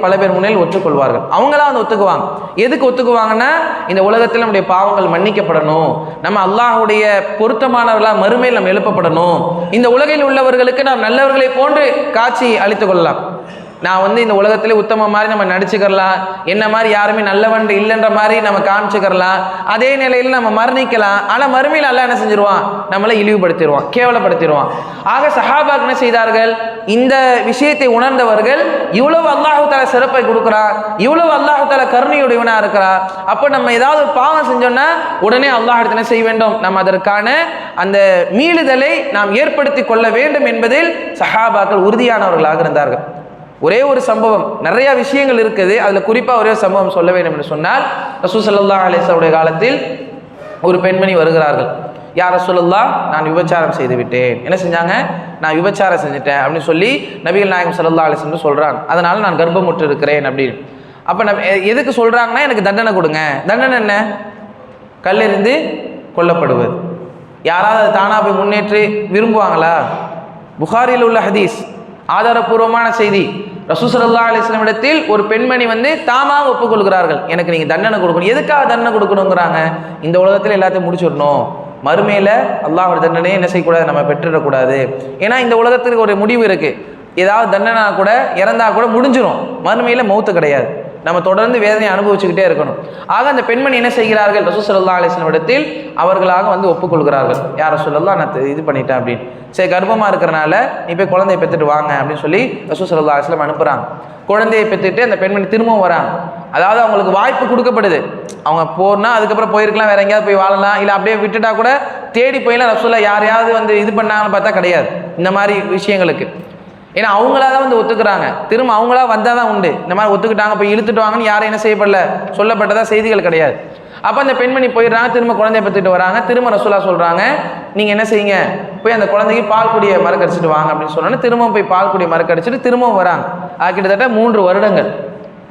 பல பேர் முன்னில் ஒத்துக்கொள்வார்கள். அவங்களாம் ஒத்துக்குவாங்க. எதுக்கு ஒத்துக்குவாங்கன்னா, இந்த உலகத்தில் நம்முடைய பாவங்கள் மன்னிக்கப்படணும், நம்ம அல்லாஹ்வுடைய பொருத்தமானவர்களாக மறுமையில் நம்ம எழுப்பப்படணும், இந்த உலகில் உள்ளவர்களுக்கு நாம் நல்லவர்களை போன்று காட்சி அளித்து கொள்ளலாம். நான் இந்த உலகத்திலே உத்தம மாதிரி நம்ம நடிச்சுக்கலாம், என்ன மாதிரி யாருமே நல்லவன் இல்லைன்ற மாதிரி நம்ம காமிச்சுக்கலாம், அதே நிலையில் நம்ம மரணிக்கலாம். ஆனால் மறுமையில் அல்லாஹ் என்ன செஞ்சிருவான், நம்மளை இழிவுபடுத்திடுவான், கேவலப்படுத்திடுவான். ஆக சஹாபாக்கள் என்ன செய்தார்கள், இந்த விஷயத்தை உணர்ந்தவர்கள், இவ்வளவு அல்லாஹ் தஆலா சிறப்பை கொடுக்குறான், இவ்வளவு அல்லாஹ் தஆலா கருணையுடையவனா இருக்கிறான், அப்போ நம்ம ஏதாவது ஒரு பாவம் செஞ்சோம்னா உடனே அல்லாஹ் எடுத்து என்ன செய்ய வேண்டும், நம்ம அதற்கான அந்த மீளுதலை நாம் ஏற்படுத்தி கொள்ள வேண்டும் என்பதில் சஹாபாக்கள் உறுதியானவர்களாக இருந்தார்கள். ஒரே ஒரு சம்பவம், நிறைய விஷயங்கள் இருக்குது, அதில் குறிப்பாக ஒரே சம்பவம் சொல்ல வேண்டும் என்று சொன்னால், ரசூல் ஸல்லல்லாஹு அலைஹி வஸல்லம் காலத்தில் ஒரு பெண்மணி வருகிறார்கள். யா ரசூலுல்லாஹ், நான் விபச்சாரம் செய்து விட்டேன். என்ன செஞ்சாங்க, நான் விபச்சாரம் செஞ்சுட்டேன் அப்படின்னு சொல்லி நபிகள் நாயகம் ஸல்லல்லாஹு அலைஹி வஸல்லம் சொல்கிறாங்க. அதனால் நான் கர்ப்பமுற்று இருக்கிறேன் அப்படின்னு. அப்போ எதுக்கு சொல்கிறாங்கன்னா, எனக்கு தண்டனை கொடுங்க. தண்டனை என்ன, கல்லெறிந்து கொல்லப்படுவது. யாராவது தானா போய் முன்னேற்றி விரும்புவாங்களா? புகாரியில் உள்ள ஹதீஸ், ஆதாரபூர்வமான செய்தி. ரசூல் ஸல்லல்லாஹு அலைஹி வஸல்லம் இடத்தில் ஒரு பெண்மணி தாமாக ஒப்புக்கொள்கிறார்கள், எனக்கு நீங்கள் தண்டனை கொடுக்கணும். எதுக்காக தண்டனை கொடுக்கணுங்கிறாங்க, இந்த உலகத்தில் எல்லாத்தையும் முடிச்சுடணும், மறுமையில் அல்லாஹ்வுடைய தண்டனையை என்ன செய்யக்கூடாது, நம்ம பெற்றுடக்கூடாது. ஏன்னா இந்த உலகத்துக்கு ஒரு முடிவு இருக்குது. ஏதாவது தண்டனை கூட இறந்தா கூட முடிஞ்சிடும், மறுமையில் மௌத்து கிடையாது. நம்ம தொடர்ந்து வேதனையை அனுபவிச்சுக்கிட்டே இருக்கணும். ஆக அந்த பெண்மணி என்ன செய்கிறார்கள், ரசூல் ஸல்லல்லாஹு அலைஹி வஸல்லம் இடத்தில் அவர்களாக வந்து ஒப்புக்கொள்கிறார்கள். யார் ரசூலல்லாஹ், நான் இது பண்ணிட்டேன் அப்படின்னு. சரி, கர்ப்பமாக இருக்கிறனால நீ போய் குழந்தையை பெற்றுட்டு வாங்க அப்படின்னு சொல்லி ரசூல் ஸல்லல்லாஹு அலைஹி வஸல்லம் அனுப்புகிறாங்க. குழந்தையை பெற்றுட்டு அந்த பெண்மணி திரும்பவும் வராங்க. அதாவது அவங்களுக்கு வாய்ப்பு கொடுக்கப்படுது. அவங்க போனால் அதுக்கப்புறம் போயிருக்கலாம், வேற எங்கேயாவது போய் வாழலாம், இல்லை அப்படியே விட்டுட்டா கூட தேடி போயெல்லாம் ரசூலுல்லாஹ் யாரையாவது வந்து இது பண்ணாங்கன்னு பார்த்தா கிடையாது இந்த மாதிரி விஷயங்களுக்கு. ஏன்னா அவங்களா தான் வந்து ஒத்துக்கிறாங்க, திரும்ப அவங்களா வந்தால் தான் உண்டு. இந்த மாதிரி ஒத்துக்கிட்டாங்க போய் இழுத்துட்டு வாங்கன்னு யாரும் என்ன செய்யப்படல, சொல்லப்பட்டதா செய்திகள் கிடையாது. அப்போ அந்த பெண்மணி போயிடுறாங்க, திரும்ப குழந்தைய பெற்றுட்டு வராங்க. திரும்ப ரசூலுல்லாஹ் சொல்கிறாங்க, நீங்கள் என்ன செய்யுங்க, போய் அந்த குழந்தைக்கு பால் குடிய மறுக்கடிச்சிட்டு வாங்க அப்படின்னு சொன்னோன்னே திரும்பவும் போய் பால் குடிய மறுக்கடிச்சிட்டு திரும்பவும் வராங்க. கிட்டத்தட்ட 3 வருடங்கள்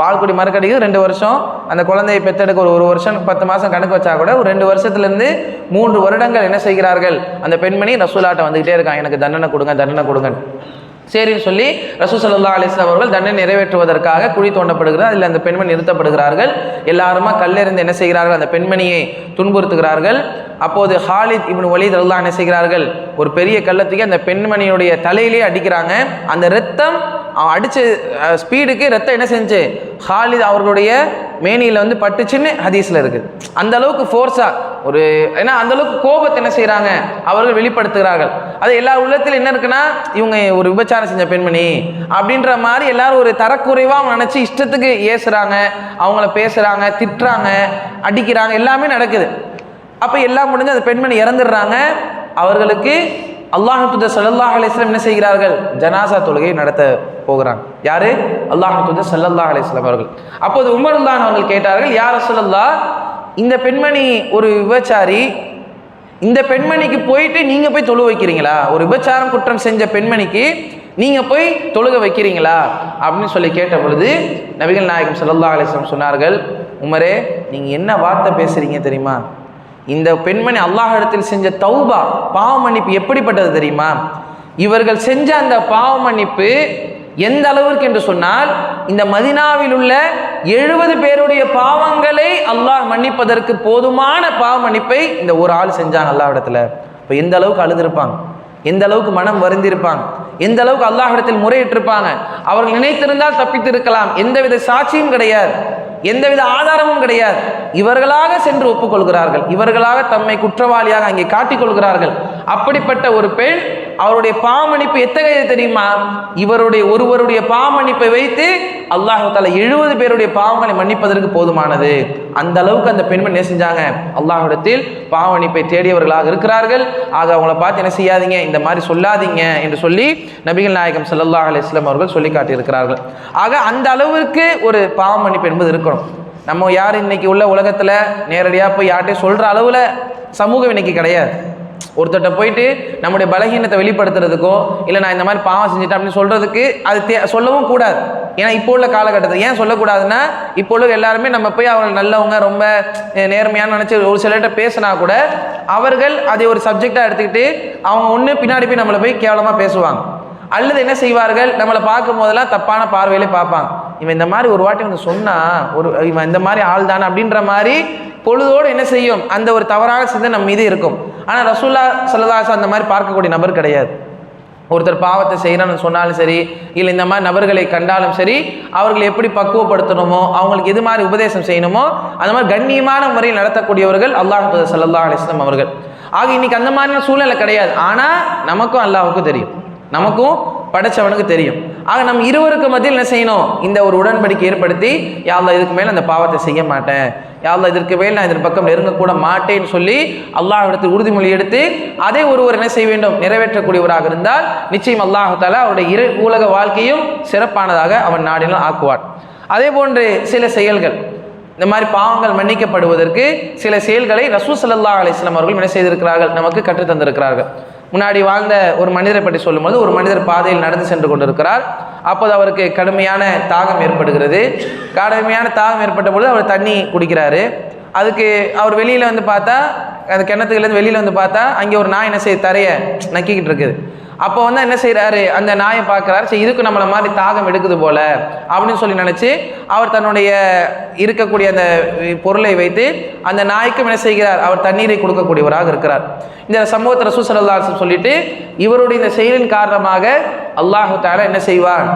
பால் குடி மறுக்கடிக்குது, 2 வருஷம். அந்த குழந்தையை பெற்றெடுக்க ஒரு வருஷம் 10 மாதம் கணக்கு வச்சா கூட ஒரு 2 வருஷத்துலேருந்து 3 வருடங்கள் என்ன செய்கிறார்கள், அந்த பெண்மணி ரசூலாட்ட வந்துக்கிட்டே இருக்காங்க, எனக்கு தண்டனை கொடுங்க தண்டனை கொடுங்க. சரின்னு சொல்லி ரசூல் ஸல்லல்லாஹு அலைஹி வஸல்லம் அவர்கள் தண்டனை நிறைவேற்றுவதற்காக குழி தோண்டப்படுகிறார். அதில் அந்த பெண்மணி நிறுத்தப்படுகிறார்கள். எல்லாருமா கல்லெறிந்து என்ன செய்கிறார்கள், அந்த பெண்மணியை துன்புறுத்துகிறார்கள். அப்போது ஹாலித் இப்னு வலீத் ரலியல்லாஹு என்ன செய்கிறார்கள், ஒரு பெரிய கல்லத்துக்கு அந்த பெண்மணியுடைய தலையிலே அடிக்கிறாங்க. அந்த ரத்தம் அடிச்ச ஸ்பீடுக்கு ரத்தம் என்ன செஞ்சு ஹாலித் அவர்களுடைய மேனியில் வந்து பட்டுச்சுன்னு ஹதீஸில் இருக்குது. அந்த அளவுக்கு ஃபோர்ஸாக ஒரு, ஏன்னா அந்த அளவுக்கு கோபத்தை என்ன செய்கிறாங்க அவர்கள் வெளிப்படுத்துகிறார்கள். அது எல்லா உள்ளத்தில் என்ன இருக்குன்னா, இவங்க ஒரு விபச்சாரம் செஞ்ச பெண்மணி அப்படின்ற மாதிரி எல்லாரும் ஒரு தரக்குறைவாக நினச்சி இஷ்டத்துக்கு ஏசுகிறாங்க, அவங்கள பேசுகிறாங்க, திட்டுறாங்க, அடிக்கிறாங்க, எல்லாமே நடக்குது. அப்போ எல்லாம் முடிஞ்சு அந்த பெண்மணி இறந்துடுறாங்க. அவர்களுக்கு அல்லாஹ் தூதர் ஸல்லல்லாஹு அலைஹி வஸல்லம் என்ன செய்கிறார்கள், ஜனாசா தொழுகை நடத்த போகிறாங்க. யாரு, அல்லாஹ் தூதர் ஸல்லல்லாஹு அலைஹி வஸல்லம் அவர்கள். அப்போது உமர் ரலியல்லாஹு அவர்கள் கேட்டார்கள், யார் ரசூலல்லாஹ், இந்த பெண்மணி ஒரு விபச்சாரி, இந்த பெண்மணிக்கு போயிட்டு நீங்க போய் தொழு வைக்கிறீங்களா, ஒரு விபச்சாரம் குற்றம் செஞ்ச பெண்மணிக்கு நீங்க போய் தொழுக வைக்கிறீங்களா அப்படின்னு சொல்லி கேட்ட பொழுது நபிகள் நாயகம் ஸல்லல்லாஹு அலைஹி வஸல்லம் சொன்னார்கள், உமரே நீங்க என்ன வார்த்தை பேசுறீங்க தெரியுமா, இந்த பெண்மணி அல்லாஹ் இடத்தில் செஞ்ச தௌபா பாவ மன்னிப்பு எப்படிப்பட்டது தெரியுமா, இவர்கள் செஞ்ச அந்த பாவ மன்னிப்பு எந்த அளவிற்கு என்று சொன்னால், இந்த மதீனாவில் உள்ள 70 பேருடைய பாவங்களை அல்லாஹ் மன்னிப்பதற்கு போதுமான பாவ மன்னிப்பை இந்த ஒரு ஆள் செஞ்சாங்க அல்லாஹ் இடத்துல. இப்போ எந்த அளவுக்கு அழுதுருப்பாங்க, எந்த அளவுக்கு மனம் வருந்திருப்பாங்க, எந்த அளவுக்கு அல்லாஹ் இடத்தில் முறையிட்டிருப்பாங்க. அவர்கள் நினைத்திருந்தால் தப்பித்து இருக்கலாம், எந்தவித சாட்சியும் கிடையாது, எந்தவித ஆதாரமும் கிடையாது. இவர்களாக சென்று ஒப்புக்கொள்கிறார்கள், இவர்களாக தம்மை குற்றவாளியாக அங்கே காட்டிக்கொள்கிறார்கள். அப்படிப்பட்ட ஒரு பெண், அவருடைய பாவமன்னிப்பு எத்தகையது தெரியுமா, இவருடைய ஒருவருடைய பாவமன்னிப்பை வைத்து அல்லாஹ் தஆலா 70 பேருடைய பாவங்களை மன்னிப்பதற்கு போதுமானது. அந்த அளவுக்கு அந்த பெண்மணி என்ன செஞ்சாங்க, அல்லாஹ்விடத்தில் பாவமன்னிப்பை தேடியவர்களாக இருக்கிறார்கள். ஆக அவங்கள பார்த்து என்ன செய்யாதீங்க, இந்த மாதிரி சொல்லாதீங்க என்று சொல்லி நபிகள் நாயகம் ஸல்லல்லாஹு அலைஹி வஸல்லம் அவர்கள் சொல்லி காட்டியிருக்கிறார்கள். ஆக அந்த அளவிற்கு ஒரு பாவமன்னிப்பு என்பது இருக்கணும். நம்ம யார் இன்னைக்கு உள்ள உலகத்தில் நேரடியாக போய் யார்கிட்டையும் சொல்கிற அளவில் சமூகம் இன்னைக்கு கிடையாது. ஒருத்தட்ட போயிட்டு நம்முடைய பலகீனத்தை வெளிப்படுத்துறதுக்கோ, இல்லை நான் இந்த மாதிரி பாவம் செஞ்சுட்டேன் அப்படின்னு சொல்கிறதுக்கு அது சொல்லவும் கூடாது. ஏன்னா இப்போ உள்ள காலகட்டத்தில் ஏன் சொல்லக்கூடாதுன்னா, இப்போ உள்ள எல்லாருமே நம்ம போய் அவங்க நல்லவங்க ரொம்ப நேர்மையான நினச்சி ஒரு சிலர்கிட்ட பேசினா கூட அவர்கள் அதை ஒரு சப்ஜெக்டாக எடுத்துக்கிட்டு அவங்க ஒன்று பின்னாடி போய் நம்மளை போய் கேவலமாக பேசுவாங்க. அல்லது என்ன செய்வார்கள், நம்மளை பார்க்கும் போதெல்லாம் தப்பான பார்வையிலே பார்ப்பாங்க. இவன் இந்த மாதிரி ஒரு வாட்டி வந்து சொன்னா, இவன் இந்த மாதிரி ஆள் தானே அப்படின்ற மாதிரி பொழுதோடு என்ன செய்யும், அந்த ஒரு தவறான சிந்தனை நம்ம மீது இருக்கும். ஆனால் ரசூலுல்லாஹ் ஸல்லல்லாஹு அலைஹி வஸல்லம் அந்த மாதிரி பார்க்கக்கூடிய நபர் கிடையாது. ஒருத்தர் பாவத்தை செய்யணும்னு சொன்னாலும் சரி, இல்லை இந்த மாதிரி நபர்களை கண்டாலும் சரி, அவர்களை எப்படி பக்குவப்படுத்தணுமோ, அவங்களுக்கு எது மாதிரி உபதேசம் செய்யணுமோ அந்த மாதிரி கண்ணியமான முறையில் நடத்தக்கூடியவர்கள் அல்லாஹ் ஸல்லல்லாஹு அலைஹி வஸல்லம் அவர்கள். ஆக இன்னைக்கு அந்த மாதிரியான சூழ்நிலை கிடையாது. ஆனால் நமக்கும் அல்லாஹ்வுக்கும் தெரியும், நமக்கும் படைச்சவனுக்கு தெரியும். ஆக நம்ம இருவருக்கு மத்தியில் என்ன செய்யணும், இந்த ஒரு உடன்படிக்கை ஏற்படுத்தி, யா அல்லாஹ் இதுக்கு மேலே அந்த பாவத்தை செய்ய மாட்டேன், யா அல்லாஹ் இதற்கு மேல் நான் இதன் பக்கம் நெருங்கக்கூட மாட்டேன்னு சொல்லி அல்லாஹ்விடத்தில் உறுதிமொழி எடுத்து அதை ஒருவர் என்ன செய்ய வேண்டும், நிறைவேற்றக்கூடியவராக இருந்தால் நிச்சயம் அல்லாஹ் தஆலா அவருடைய உலக வாழ்க்கையும் சிறப்பானதாக அவன் நாடினால் ஆக்குவான். அதே போன்று சில செயல்கள், இந்த மாதிரி பாவங்கள் மன்னிக்கப்படுவதற்கு சில செயல்களை ரசூல் ஸல்லல்லாஹு அலைஹி வஸல்லம் அவர்கள் என்ன செய்திருக்கிறார்கள், நமக்கு கற்றுத் தந்திருக்கிறார்கள். முன்னாடி வாழ்ந்த ஒரு மனிதரை பற்றி சொல்லும்போது, ஒரு மனிதர் பாதையில் நடந்து சென்று கொண்டிருக்கிறார். அப்போது அவருக்கு கடுமையான தாகம் ஏற்படுகிறது. கடுமையான தாகம் ஏற்பட்ட பொழுது அவர் தண்ணி குடிக்கிறாரு. அதுக்கு அவர் வெளியில் வந்து பார்த்தா, அந்த கிணத்துலேருந்து வெளியில் வந்து பார்த்தா அங்கே ஒரு நாய் என்ன செய்ய தரையை நக்கிக்கிட்டு இருக்குது. அப்போ வந்து என்ன செய்கிறாரு, அந்த நாயை பார்க்குறாரு, சரி இதுக்கு நம்மளை மாதிரி தாகம் எடுக்குது போல அப்படின்னு சொல்லி நினச்சி அவர் தன்னுடைய இருக்கக்கூடிய அந்த பொருளை வைத்து அந்த நாய்க்கும் என்ன செய்கிறார், அவர் தண்ணீரை கொடுக்கக்கூடியவராக இருக்கிறார். இந்த சம்பவத்தை ரசூல் ஸல்லல்லாஹு அலைஹி வஸல்லம் சொல்லிட்டு இவருடைய இந்த செயலின் காரணமாக அல்லாஹு தஆலா என்ன செய்வான்,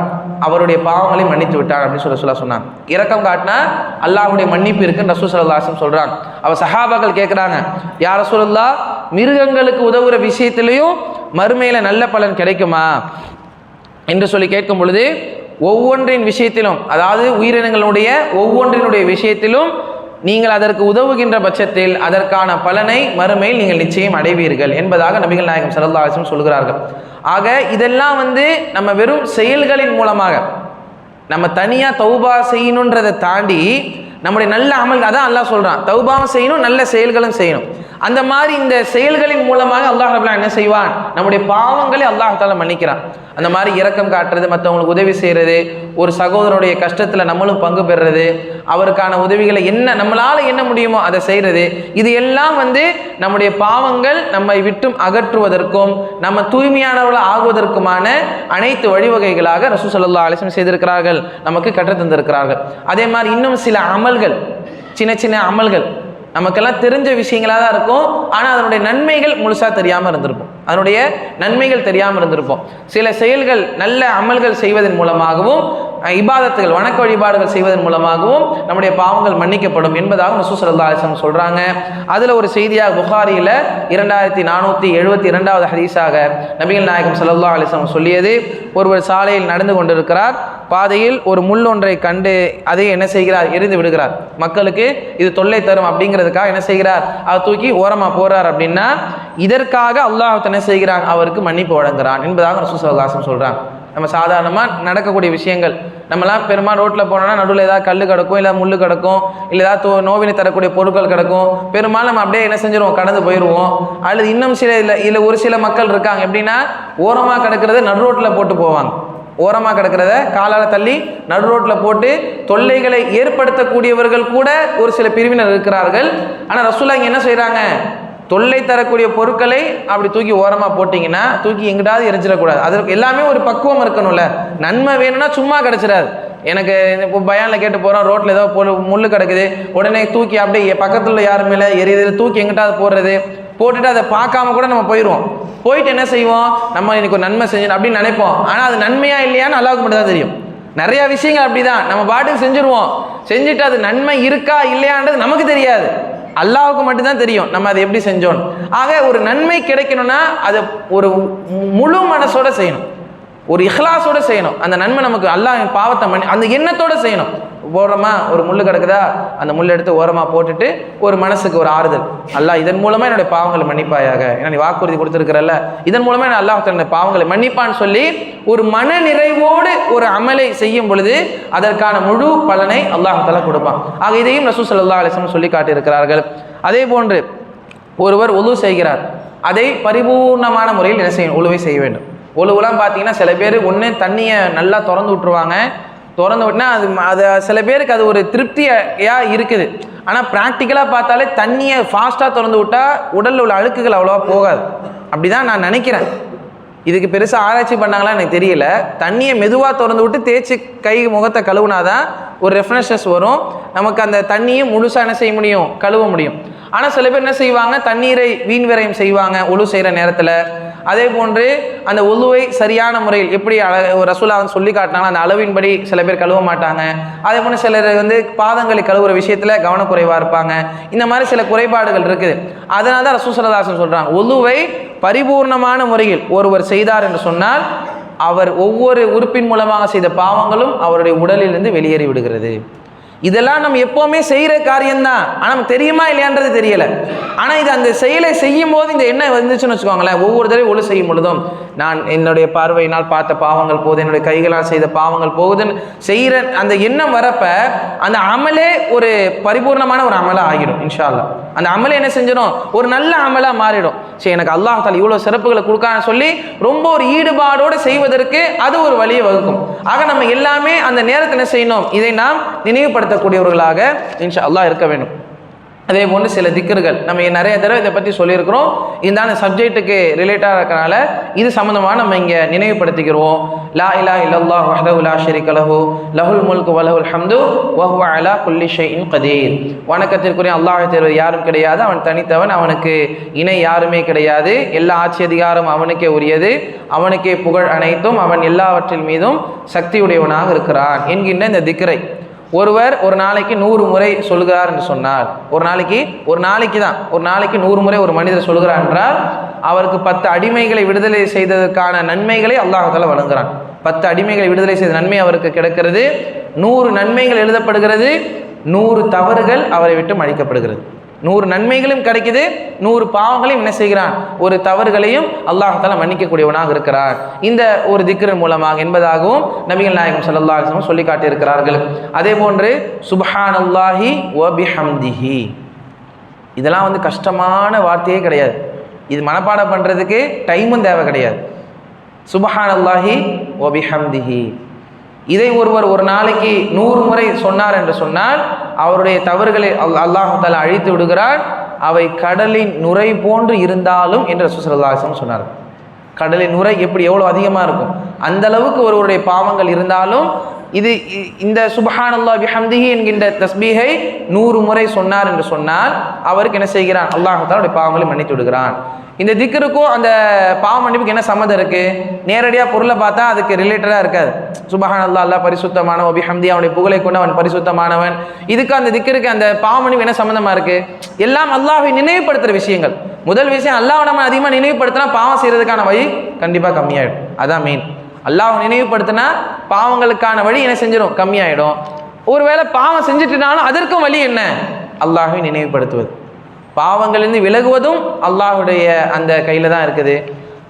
அவருடைய பாவங்களை மன்னித்து விட்டான் அப்படின்னு சொல்லி சொன்னான். இரக்கம் காட்டினா அல்லாஹ்வுடைய மன்னிப்பு இருக்குன்னு ரசூல் ஸல்லல்லாஹு அலைஹி வஸல்லம் சொல்றாங்க. அவ சஹாபாக்கள் கேட்குறாங்க, யா ரசூலுல்லாஹ், மிருகங்களுக்கு உதவுற விஷயத்திலையும் மறுமையில நல்ல பலன் கிடைக்குமா என்று சொல்லி கேட்கும் பொழுது, ஒவ்வொன்றின் விஷயத்திலும், அதாவது உயிரினங்களுடைய ஒவ்வொன்றினுடைய விஷயத்திலும் நீங்கள் அதற்கு உதவுகின்ற பட்சத்தில் அதற்கான பலனை மறுமையில் நீங்கள் நிச்சயம் அடைவீர்கள் என்பதாக நபிகள் நாயகம் ஸல்லல்லாஹு அலைஹி வஸல்லம் சொல்கிறார்கள். ஆக இதெல்லாம் வந்து நம்ம வெறும் செயல்களின் மூலமாக, நம்ம தனியாக தௌபா செய்யணுன்றதை தாண்டி நம்முடைய நல்ல அமல், அதான் அல்லாஹ் சொல்கிறான், தௌபாவும் செய்யணும், நல்ல செயல்களும் செய்யணும். அந்த மாதிரி இந்த செயல்களின் மூலமாக அல்லாஹ் ரப்பல் ஆலமீன் என்ன செய்வான், நம்முடைய பாவங்களை அல்லாஹ் தஆலா மன்னிக்கிறான். அந்த மாதிரி இரக்கம் காட்டுறது, மற்றவங்களுக்கு உதவி செய்கிறது, ஒரு சகோதரனுடைய கஷ்டத்தில் நம்மளும் பங்கு பெறுறது, அவருக்கான உதவிகளை என்ன நம்மளால் என்ன முடியுமோ அதை செய்கிறது, இது எல்லாம் வந்து நம்முடைய பாவங்கள் நம்மை விட்டும் அகற்றுவதற்கும் நம்ம தூய்மையானவர்கள் ஆகுவதற்குமான அனைத்து வழிவகைகளாக ரசூல் ஸல்லல்லாஹு அலைஹி வஸல்லம் செய்திருக்கிறார்கள், நமக்கு கற்றுத் தந்திருக்கிறார்கள். அதே மாதிரி இன்னும் சில அமல்கள், சின்ன சின்ன அமல்கள் நமக்கெல்லாம் தெரிஞ்ச விஷயங்களாக தான் இருக்கும், ஆனால் அதனுடைய நன்மைகள் முழுசாக தெரியாமல் இருந்திருக்கும், அதனுடைய நன்மைகள் தெரியாமல் இருந்திருப்போம். சில செயல்கள், நல்ல அமல்கள் செய்வதன் மூலமாகவும், இபாதத்துகள், வணக்க வழிபாடுகள் செய்வதன் மூலமாகவும் நம்முடைய பாவங்கள் மன்னிக்கப்படும் என்பதாக ரசூல் ஸல்லல்லாஹு அலைஹி வஸல்லம் சொல்கிறாங்க. அதில் ஒரு செய்தியாக புகாரியில் 2472வது ஹதீஸாக நபிகள் நாயகம் ஸல்லல்லாஹு அலைஹி வஸல்லம் சொல்லியது, ஒருவர் சாலையில் நடந்து கொண்டிருக்கிறார், பாதையில் ஒரு முள் ஒன்றை கண்டு அதை என்ன செய்கிறார், எரிந்து விடுகிறார். மக்களுக்கு இது தொல்லை தரும் அப்படிங்கிறதுக்காக என்ன செய்கிறார், அதை தூக்கி ஓரமாக போகிறார். அப்படின்னா இதற்காக அல்லாஹ் என்ன செய்கிறான், அவருக்கு மன்னிப்பு வழங்குகிறான் என்பதாக ரசூல் ஸல்லல்லாஹு அலைஹி வஸல்லம் சொல்கிறாங்க. நம்ம சாதாரணமாக நடக்கக்கூடிய விஷயங்கள், நம்மலாம் பெரும்பாலும் ரோட்டில் போனோம்னா நடுவில் ஏதாவது கல் கிடக்கும், இல்லை முள் கிடக்கும், இல்லை ஏதாவது நோவினை தரக்கூடிய பொருட்கள் கிடக்கும், பெரும்பாலும் நம்ம அப்படியே என்ன செஞ்சிருவோம், கடந்து போயிடுவோம். அல்லது இன்னும் சில இல்லை ஒரு சில மக்கள் இருக்காங்க, எப்படின்னா ஓரமாக கிடக்கிறத நடு ரோட்டில் போட்டு போவாங்க, ஓரமாக கிடக்கிறத காலால் தள்ளி நடு ரோட்டில் போட்டு தொல்லைகளை ஏற்படுத்தக்கூடியவர்கள் கூட ஒரு சில பிரிவினர் இருக்கிறார்கள். ஆனால் ரசூலுல்லாஹ் இங்கே என்ன செய்கிறாங்க, தொல்லை தரக்கூடிய பொருட்களை அப்படி தூக்கி ஓரமாக போட்டிங்கன்னா தூக்கி எங்கிட்டாவது எரிஞ்சிடக்கூடாது. அதற்கு எல்லாமே ஒரு பக்குவம் இருக்கணும்ல. நன்மை வேணும்னா சும்மா கிடச்சிடாது. எனக்கு இப்போ பயானில் கேட்டு போகிறோம், ரோட்டில் ஏதோ முள் கிடக்குது, உடனே தூக்கி அப்படியே பக்கத்தில் யாரும் மேலே எரியுது, தூக்கி எங்கிட்டாவது போடுறது, போட்டுட்டு அதை பார்க்காம கூட நம்ம போயிடுவோம். போயிட்டு என்ன செய்வோம், நம்ம இன்னைக்கு ஒரு நன்மை செஞ்சோம் அப்படின்னு நினைப்போம். ஆனால் அது நன்மையா இல்லையான்னு அல்லாஹ்வுக்கு மட்டும் தான் தெரியும். நிறையா விஷயங்கள் அப்படி தான், நம்ம பாட்டுக்கு செஞ்சுருவோம், செஞ்சுட்டு அது நன்மை இருக்கா இல்லையான்றது நமக்கு தெரியாது, அல்லாஹ்வுக்கு மட்டும்தான் தெரியும் நம்ம அதை எப்படி செஞ்சோம். ஆக ஒரு நன்மை கிடைக்கணும்னா அதை ஒரு முழு மனசோட செய்யணும், ஒரு இஹ்லாஸோட செய்யணும். அந்த நன்மை நமக்கு அல்லாஹ் பாவத்தை அந்த எண்ணத்தோட செய்யணும். போடுறோமா, ஒரு முள் கிடக்குதா, அந்த முள் எடுத்து ஓரமாக போட்டுட்டு ஒரு மனசுக்கு ஒரு ஆறுதல், அல்லாஹ் இதன் மூலமாக என்னுடைய பாவங்களை மன்னிப்பாயாக, ஏன்னா நீ வாக்குறுதி கொடுத்துருக்கிறல்ல, இதன் மூலமாக என்ன அல்லாஹ் தன்னுடைய பாவங்களை மன்னிப்பான்னு சொல்லி ஒரு மன நிறைவோடு ஒரு அமலை செய்யும் பொழுது அதற்கான முழு பலனை அல்லாஹ் தஆலா கொடுப்பான். ஆக இதையும் ரசூல் ஸல்லல்லாஹு அலைஹி வஸல்லம் சொல்லி காட்டியிருக்கிறார்கள். அதே போன்று ஒருவர் ஒழு செய்கிறார், அதை பரிபூர்ணமான முறையில் என்ன செய்யணும், ஒழுவை செய்ய வேண்டும். ஒழுவெல்லாம் பார்த்தீங்கன்னா சில பேர் ஒன்று தண்ணியை நல்லா திறந்து விட்டுருவாங்க, திறந்து விட்டுனா அது சில பேருக்கு அது ஒரு திருப்தியாக இருக்குது. ஆனால் ப்ராக்டிக்கலாக பார்த்தாலே தண்ணியை ஃபாஸ்ட்டாக திறந்து விட்டால் உடலில் உள்ள அழுக்குகள் அவ்வளோவா போகாது, அப்படி தான் நான் நினைக்கிறேன். இதுக்கு பெருசாக ஆராய்ச்சி பண்ணாங்களா எனக்கு தெரியல. தண்ணியை மெதுவாக திறந்து விட்டு தேய்ச்சி கை முகத்தை கழுவுனாதான் ஒரு ரெஃப்ரெஷ்னஸ் வரும், நமக்கு அந்த தண்ணியை முழுசாக என்ன செய்ய முடியும், கழுவ முடியும். ஆனால் சில பேர் என்ன செய்வாங்க, தண்ணீரை வீண் விரயம் செய்வாங்க ஒழு செய்கிற நேரத்தில். அதே போன்று அந்த ஒழுவை சரியான முறையில் எப்படி ரசூலா வந்து சொல்லி காட்டினாலும் அந்த அளவின்படி சில பேர் கழுவ மாட்டாங்க. அதே போன்று சிலர் வந்து பாதங்களை கழுவுற விஷயத்தில் கவனக்குறைவாக இருப்பாங்க. இந்த மாதிரி சில குறைபாடுகள் இருக்குது. அதனால தான் ரசூல் ஸல்லல்லாஹு அலைஹி வஸல்லம் சொல்கிறாங்க, ஒழுவை பரிபூர்ணமான முறையில் ஒருவர் செய்தார் என்று சொன்னால் அவர் ஒவ்வொரு உறுப்பின் மூலமாக செய்த பாவங்களும் அவருடைய உடலிலிருந்து வெளியேறி விடுகிறது. இதெல்லாம் நம்ம எப்போவுமே செய்கிற காரியம்தான், ஆனால் நமக்கு தெரியுமா இல்லையான்றது தெரியலை. ஆனால் இது அந்த செயலை செய்யும் போது இந்த எண்ணம் வந்துச்சுன்னு வச்சுக்கோங்களேன், ஒவ்வொரு தடவை ஒழு செய்யும் பொழுதும் நான் என்னுடைய பார்வையினால் பார்த்த பாவங்கள் போகுது, என்னுடைய கைகளால் செய்த பாவங்கள் போகுதுன்னு செய்கிற அந்த எண்ணம் வரப்ப அந்த அமலே ஒரு பரிபூர்ணமான ஒரு அமலாக ஆகிடும். இன்ஷா அல்லாஹ் அந்த அமலை என்ன செஞ்சிடும், ஒரு நல்ல அமலாக மாறிடும். சரி, எனக்கு அல்லாஹ் தஆலா இவ்வளோ சிறப்புகளை கொடுக்கான்னு சொல்லி ரொம்ப ஒரு ஈடுபாடோடு செய்வதற்கு அது ஒரு வழியை வகுக்கும். ஆக நம்ம எல்லாமே அந்த நேரத்தை என்ன செய்யணும், இதை நாம் நினைவுபடுத்தக்கூடியவர்களாக இன்ஷா அல்லாஹ் இருக்க வேண்டும். அதே போன்று சில திக்ர்கள் நம்ம நிறைய தடவை இதை பற்றி சொல்லியிருக்கிறோம். இந்த சப்ஜெக்ட்டுக்கு ரிலேட்டாக இருக்கனால இது சம்மந்தமாக நம்ம இங்கே நினைவுபடுத்திக்கிறோம். லா இலாஹ இல்லல்லாஹு வஹ்தஹு லா ஷரீக லஹு லஹுல் முல்கு வ லஹுல் ஹம்து வ ஹுவ அலா குல்லி ஷைஇன் கதீர். வணக்கத்திற்குரிய அல்லாஹ்வை தவிர யாரும் கிடையாது, அவன் தனித்தவன், அவனுக்கு இணை யாருமே கிடையாது, எல்லா ஆட்சி அதிகாரம் அவனுக்கே உரியது, அவனுக்கே புகழ் அனைத்தும், அவன் எல்லாவற்றின் மீதும் சக்தியுடையவனாக இருக்கிறான் என்கின்ற இந்த திக்ரை ஒருவர் ஒரு நாளைக்கு 100 முறை சொல்கிறார் என்று சொன்னார், ஒரு நாளைக்கு 100 முறை ஒரு மனிதர் சொல்கிறார் என்றால் அவருக்கு 10 அடிமைகளை விடுதலை செய்ததற்கான நன்மைகளை அல்லாஹ் தஆலா வழங்குகிறான். 10 அடிமைகளை விடுதலை செய்த நன்மை அவருக்கு கிடைக்கிறது, 100 நன்மைகள் எழுதப்படுகிறது, 100 தவறுகள் அவரை விட்டு அழிக்கப்படுகிறது. 100 நன்மைகளும் கிடைக்குது, 100 பாவங்களையும் என்ன செய்கிறான், ஒரு தவறுகளையும் அல்லாஹ் தஆலா மன்னிக்கக்கூடியவனாக இருக்கிறார் இந்த ஒரு திக்ரின் மூலமாக என்பதாகவும் நபிகள் நாயகம் ஸல்லல்லாஹு அலைஹி வஸல்லம் சொல்லி காட்டியிருக்கிறார்கள். அதே போன்று சுப்ஹானல்லாஹி வ பிஹம்திஹி, இதெல்லாம் கஷ்டமான வார்த்தையே கிடையாது, இது மனப்பாடம் பண்ணுறதுக்கு டைமும் தேவை கிடையாது. சுப்ஹானல்லாஹி வ பிஹம்திஹி இதை ஒருவர் ஒரு நாளைக்கு 100 முறை சொன்னார் என்று சொன்னால் அவருடைய தவறுகளை அல்லாஹ் தஆலா அழித்து விடுகிறார். அவை கடலின் நுரை போன்று இருந்தாலும் என்று ரசூல் ஸல்லல்லாஹு அலைஹி வஸல்லம் சொன்னார். கடலின் நுரை எவ்வளோ அதிகமாக இருக்கும், அந்த அளவுக்கு ஒருவருடைய பாவங்கள் இருந்தாலும் இந்த சுப்ஹானல்லாஹி பிஹம்திஹி என்கின்ற தஸ்பீஹை 100 முறை சொன்னார் என்று சொன்னால் அவருக்கு என்ன செய்கிறான், அல்லாஹ் தஆலா பாவங்களை மன்னித்து விடுகிறான். இந்த திக்ருக்கும் அந்த பாவ மன்னிப்புக்கு என்ன சம்மந்தம் இருக்குது? நேரடியாக பொருளை பார்த்தா அதுக்கு ரிலேட்டடாக இருக்காது. சுப்ஹானல்லாஹ், அல்லாஹ் பரிசுத்தமானவன், பிஹம்தி அவனுடைய புகழை கொண்டு அவன் பரிசுத்தமானவன். இதுக்கு அந்த திக்ருக்கு அந்த பாவ மன்னிப்பு என்ன சம்மந்தமாக இருக்குது? எல்லாம் அல்லாஹ்வை நினைவுபடுத்துகிற விஷயங்கள். முதல் விஷயம், அல்லாஹ்வை நம்ம அதிகமாக நினைவுபடுத்தினா பாவம் செய்கிறதுக்கான வழி கண்டிப்பாக கம்மியாயிடும். அதான் மெயின். அல்லாஹ்வை நினைவுபடுத்தினா பாவங்களுக்கான வழி என்ன செஞ்சிடும், கம்மியாயிடும். ஒருவேளை பாவம் செஞ்சுட்டுனாலும் அதற்கும் வழி என்ன, அல்லாஹ்வை நினைவுபடுத்துவது. பாவங்களிலிருந்து விலகுவதும் அல்லாஹ்வுடைய அந்த கையில் தான் இருக்குது.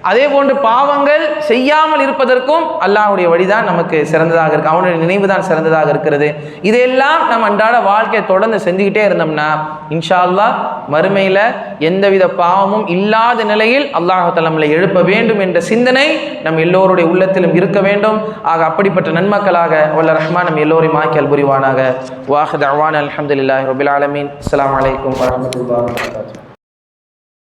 அதே போன்று பாவங்கள் செய்யாமல் இருப்பதற்கும் அல்லாஹ்வுடைய வழிதான் நமக்கு சிறந்ததாக இருக்குது, அவனுடைய நினைவு தான் சிறந்ததாக இருக்கிறது. இதையெல்லாம் நம்ம அன்றாட வாழ்க்கையை தொடர்ந்து செஞ்சுக்கிட்டே இருந்தோம்னா இன்ஷா அல்லாஹ் மறுமையில் எந்தவித பாவமும் இல்லாத நிலையில் அல்லாஹ் தஆலா நம்மளை எழுப்ப வேண்டும் என்ற சிந்தனை நம் எல்லோருடைய உள்ளத்திலும் இருக்க வேண்டும். ஆக அப்படிப்பட்ட நன்மக்களாக வல்ல ரஹ்மான் நம் எல்லோரையும் ஆக்கி புரிவானாக. வாஹிர் தஅவானா அல்ஹம்துலில்லாஹி ரப்பில் ஆலமீன். அஸ்ஸலாமு அலைக்கும் வரஹ்மத்துல்லாஹி வபரகாத்துஹு.